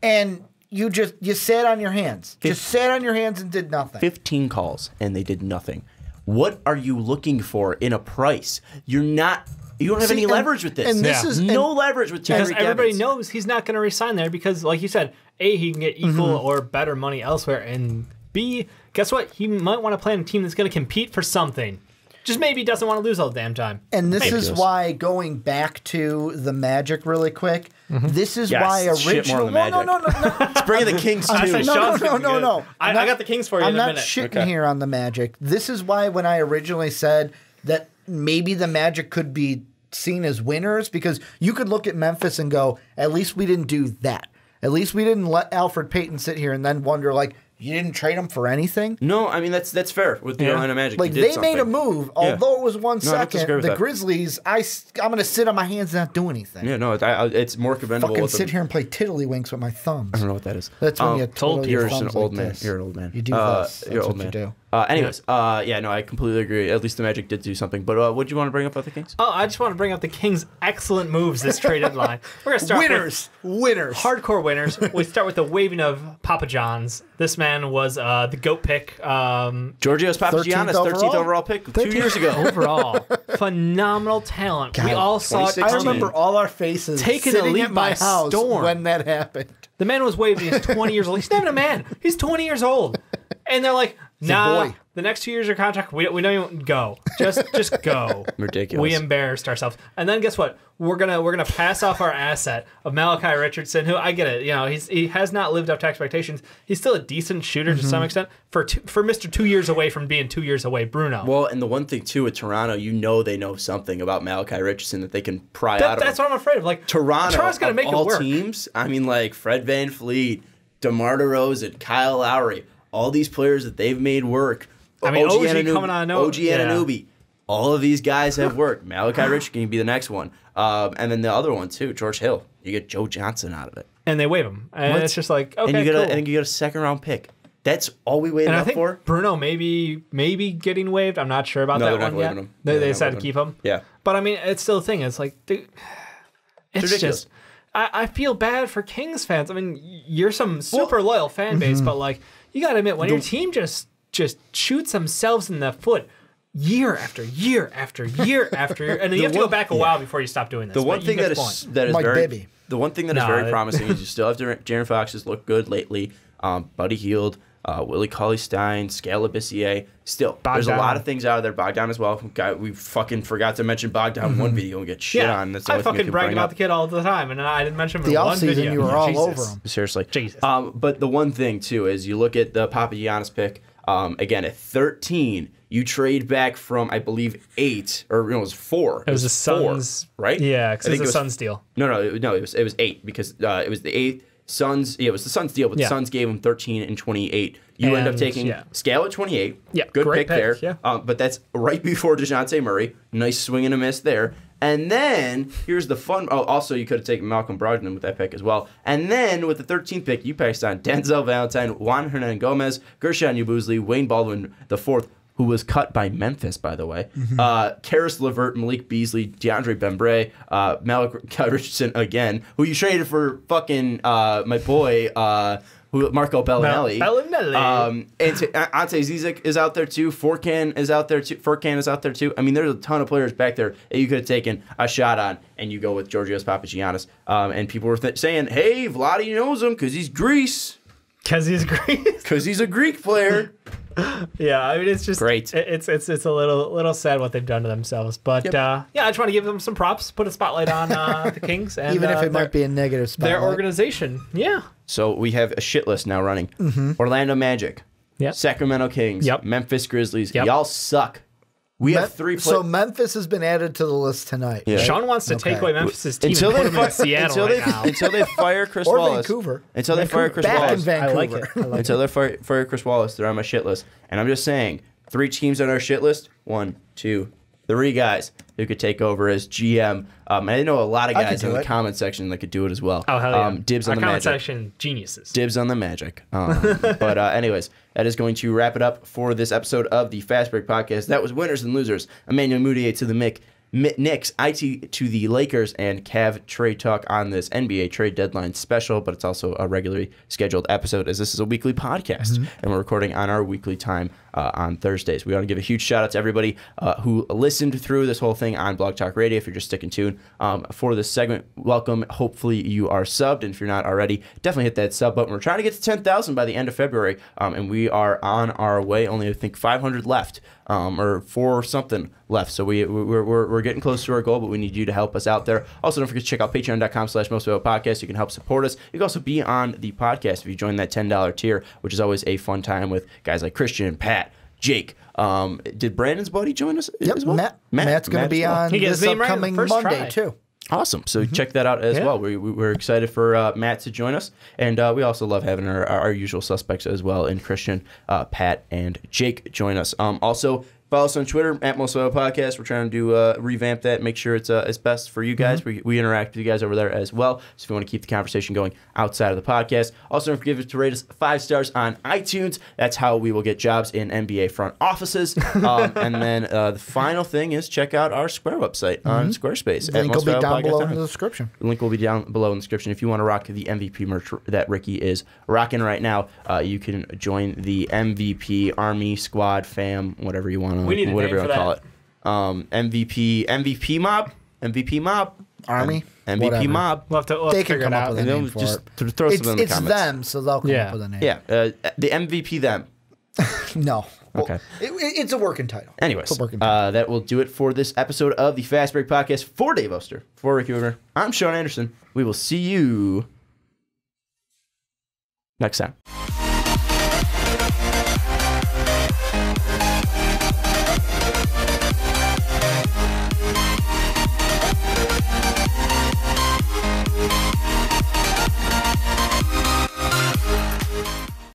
Speaker 3: and you sat on your hands. Just sat on your hands and did nothing.
Speaker 2: 15 calls, and they did nothing. What are you looking for in a price? You don't have any leverage with this.
Speaker 3: And this is
Speaker 2: no leverage with Tyreke
Speaker 4: Because everybody
Speaker 2: Evans.
Speaker 4: knows he's not going to resign there because, like you said, A, he can get equal or better money elsewhere, and B, guess what? He might want to play on a team that's going to compete for something. Just maybe he doesn't want to lose all the damn time.
Speaker 3: And this is why, going back to the Magic really quick, this is why originally...
Speaker 2: No. Let's bring in the Kings, too.
Speaker 3: No.
Speaker 4: I got the Kings for you
Speaker 3: I'm
Speaker 4: in a
Speaker 3: not
Speaker 4: minute.
Speaker 3: shitting here on the Magic. This is why when I originally said that maybe the Magic could be seen as winners, because you could look at Memphis and go, at least we didn't do that. At least we didn't let Alfred Payton sit here and then wonder, like, you didn't trade him for anything?
Speaker 2: No, I mean, that's fair with the Orlando Magic.
Speaker 3: Like, they made a move, although it was 1 second. The
Speaker 2: that.
Speaker 3: Grizzlies, I'm going to sit on my hands and not do anything.
Speaker 2: Yeah, no, it's more commendable.
Speaker 3: Fucking sit here and play tiddlywinks with my thumbs.
Speaker 2: I don't know what that is.
Speaker 3: That's when you told
Speaker 2: you're
Speaker 3: your
Speaker 2: just an
Speaker 3: thumbs
Speaker 2: old
Speaker 3: like
Speaker 2: man.
Speaker 3: this.
Speaker 2: You're an old man.
Speaker 3: You do this. That's
Speaker 2: you're an old
Speaker 3: what
Speaker 2: man.
Speaker 3: you do.
Speaker 2: Anyways, I completely agree. At least the Magic did do something. But what do you want to bring up about the Kings?
Speaker 4: Oh, I just want to bring up the Kings' excellent moves this trade deadline. We're going to start
Speaker 3: Winners.
Speaker 4: hardcore winners. We start with the waving of Papa John's. This man was the GOAT pick.
Speaker 2: Georgios Papagiannis, 13th overall pick 2 years ago.
Speaker 4: Overall. Phenomenal talent.
Speaker 3: God,
Speaker 4: we all saw it.
Speaker 3: I remember all our faces
Speaker 4: Taking the
Speaker 3: sitting
Speaker 4: lead
Speaker 3: at my
Speaker 4: by
Speaker 3: house
Speaker 4: storm.
Speaker 3: when that happened.
Speaker 4: The man was waving. He's 20 years old. He's not even a man. He's 20 years old. And they're like, nah,
Speaker 3: boy.
Speaker 4: the next 2 years of contract, we don't even go. Just go.
Speaker 2: Ridiculous.
Speaker 4: We embarrassed ourselves. And then guess what? We're gonna pass off our asset of Malachi Richardson, who I get it. You know, he has not lived up to expectations. He's still a decent shooter to some extent. For Mr. 2 years away from being 2 years away, Bruno.
Speaker 2: Well, and the one thing too with Toronto, they know something about Malachi Richardson that they can pry out of.
Speaker 4: That's what I'm afraid of. Like
Speaker 2: Toronto's
Speaker 4: gonna make
Speaker 2: all
Speaker 4: it work.
Speaker 2: teams. I mean, like Fred VanVleet, DeMar DeRozan, Kyle Lowry, all these players that they've made work.
Speaker 4: I mean, OG coming on.
Speaker 2: OG Anunoby. All of these guys have worked. Malachi Richardson can be the next one. And then the other one too, George Hill. You get Joe Johnson out of it.
Speaker 4: And they waive him. And it's just like, okay,
Speaker 2: and you get
Speaker 4: cool.
Speaker 2: you get a second round pick. That's all we waited
Speaker 4: And I
Speaker 2: up
Speaker 4: think
Speaker 2: for.
Speaker 4: Bruno maybe getting waived. I'm not sure about
Speaker 2: No,
Speaker 4: that
Speaker 2: they're not
Speaker 4: one yet.
Speaker 2: waiving him.
Speaker 4: They
Speaker 2: They're not
Speaker 4: decided to
Speaker 2: waiving
Speaker 4: keep
Speaker 2: him.
Speaker 4: him.
Speaker 2: Yeah.
Speaker 4: But I mean, it's still a thing. It's like, dude, it's
Speaker 2: ridiculous.
Speaker 4: just. I feel bad for Kings fans. I mean, you're some super loyal fan base, but like, you got to admit, when your team just shoots themselves in the foot year after year after year after year, and then you have to go back a while before you stop doing this.
Speaker 2: The one thing that is
Speaker 3: Mike
Speaker 2: very
Speaker 3: Bibby.
Speaker 2: the one thing that is very promising is you still have Jaren Fox has looked good lately. Buddy Hield, Willie Cauley-Stein, Scala Bissier. Still, there's a lot of things out of there. Bogdan as well. We fucking forgot to mention Bogdan in one video and get shit on. That's the
Speaker 4: I
Speaker 2: only thing
Speaker 4: fucking brag about the kid all the time, and I didn't mention him in one video.
Speaker 3: The offseason, you were all
Speaker 4: Jesus.
Speaker 3: over him.
Speaker 2: Seriously.
Speaker 4: Jesus.
Speaker 2: But the one thing, too, is you look at the Papagiannis pick. Again, at 13, you trade back from, I believe, 8, or it was 4.
Speaker 4: It was the Suns,
Speaker 2: 4, right?
Speaker 4: Yeah, because it was a Suns deal.
Speaker 2: No, it was 8 because it was the 8th. Suns, it was the Suns deal, but the Suns gave him 13 and 28. You end up taking Scale at 28.
Speaker 4: Yeah,
Speaker 2: good
Speaker 4: great
Speaker 2: pick there.
Speaker 4: Yeah.
Speaker 2: But that's right before DeJounte Murray. Nice swing and a miss there. And then here's the fun. Oh, also you could have taken Malcolm Brogdon with that pick as well. And then with the 13th pick, you passed on Denzel Valentine, Juan Hernan Gomez, Gershon Yabuzli, Wayne Baldwin the 4th, who was cut by Memphis, by the way. Karis LeVert, Malik Beasley, DeAndre Bembray, Malachi Richardson again, who you traded for fucking my boy Marco Bellinelli. And Ante Zizic is out there too. Furkan is out there too. I mean, there's a ton of players back there that you could have taken a shot on, and you go with Georgios Papagiannis. And people were saying, hey, Vlade knows him because he's Greece.
Speaker 4: Because he's Greek.
Speaker 2: Because he's a Greek player.
Speaker 4: Yeah, I mean, it's just
Speaker 2: great.
Speaker 4: It's a little sad what they've done to themselves, but I just want to give them some props, put a spotlight on the Kings, and
Speaker 3: even if it might be a negative spotlight.
Speaker 4: their organization. Yeah.
Speaker 2: So we have a shit list now running. Orlando Magic, Sacramento Kings, Memphis Grizzlies. Y'all suck. We have 3 players.
Speaker 3: So Memphis has been added to the list tonight.
Speaker 2: Yeah.
Speaker 4: Sean wants to take away Memphis' team
Speaker 2: until
Speaker 4: and put him in Seattle now.
Speaker 2: Until they fire Chris
Speaker 3: or
Speaker 2: Wallace.
Speaker 3: Vancouver.
Speaker 2: Until they fire Chris
Speaker 3: Back
Speaker 2: Wallace.
Speaker 3: in Vancouver.
Speaker 4: I like it.
Speaker 2: Until they fire Chris Wallace, they're on my shit list. And I'm just saying, 3 teams on our shit list. 1, 2, 3 guys who could take over as GM. And I know a lot of guys in the comment section that could do it as well.
Speaker 4: Oh, hell yeah.
Speaker 2: Dibs on the
Speaker 4: comment
Speaker 2: magic.
Speaker 4: section, geniuses.
Speaker 2: Dibs on the magic. But anyways, that is going to wrap it up for this episode of the Fast Break Podcast. That was winners and losers. Emmanuel Mudiay to the Knicks, IT to the Lakers, and Cav trade talk on this NBA trade deadline special, but it's also a regularly scheduled episode as this is a weekly podcast, and we're recording on our weekly time on Thursdays. We want to give a huge shout out to everybody who listened through this whole thing on Blog Talk Radio. If you're just sticking tuned for this segment, welcome. Hopefully you are subbed, and if you're not already, definitely hit that sub button. We're trying to get to 10,000 by the end of February, and we are on our way. Only, I think, 500 left. Or 4 something left. So we're getting close to our goal, but we need you to help us out there. Also, don't forget to check out patreon.com/mostvaluablepodcast. You can help support us. You can also be on the podcast if you join that $10 tier, which is always a fun time with guys like Christian, Pat, Jake. Did Brandon's buddy join us as well?
Speaker 3: Matt's going to be on this upcoming Monday, too.
Speaker 2: Awesome. So check that out as well. We're excited for Matt to join us. And we also love having our usual suspects as well in Christian, Pat, and Jake join us. Also, follow us on Twitter at Most Valuable Podcast. We're trying to revamp that, make sure it's best for you guys. We interact with you guys over there as well. So if you want to keep the conversation going outside of the podcast. Also, don't forget to rate us 5 stars on iTunes. That's how we will get jobs in NBA front offices. And then the final thing is check out our Square website on Squarespace.
Speaker 3: The link will be down below in the description.
Speaker 2: The link will be down below in the description. If you want to rock the MVP merch that Ricky is rocking right now, you can join the MVP Army Squad fam, whatever you want to.
Speaker 4: We need a
Speaker 2: whatever
Speaker 4: name
Speaker 2: you
Speaker 4: for
Speaker 2: want to call it. MVP mob,
Speaker 3: Army,
Speaker 2: MVP
Speaker 3: whatever.
Speaker 2: mob.
Speaker 4: We'll have to
Speaker 3: They can
Speaker 4: figure
Speaker 3: come
Speaker 4: it
Speaker 3: up
Speaker 4: out.
Speaker 3: with a name for
Speaker 2: Just
Speaker 3: it.
Speaker 2: throw something in the
Speaker 3: It's
Speaker 2: comments.
Speaker 3: them, so they'll come up with a name.
Speaker 2: Yeah, the MVP them.
Speaker 3: No. Well,
Speaker 2: Okay.
Speaker 3: It's a working title.
Speaker 2: Anyways,
Speaker 3: It's a working title.
Speaker 2: that will do it for this episode of the Fast Break Podcast. For Dave Oster, for Ricky Widmer, I'm Sean Anderson. We will see you next time.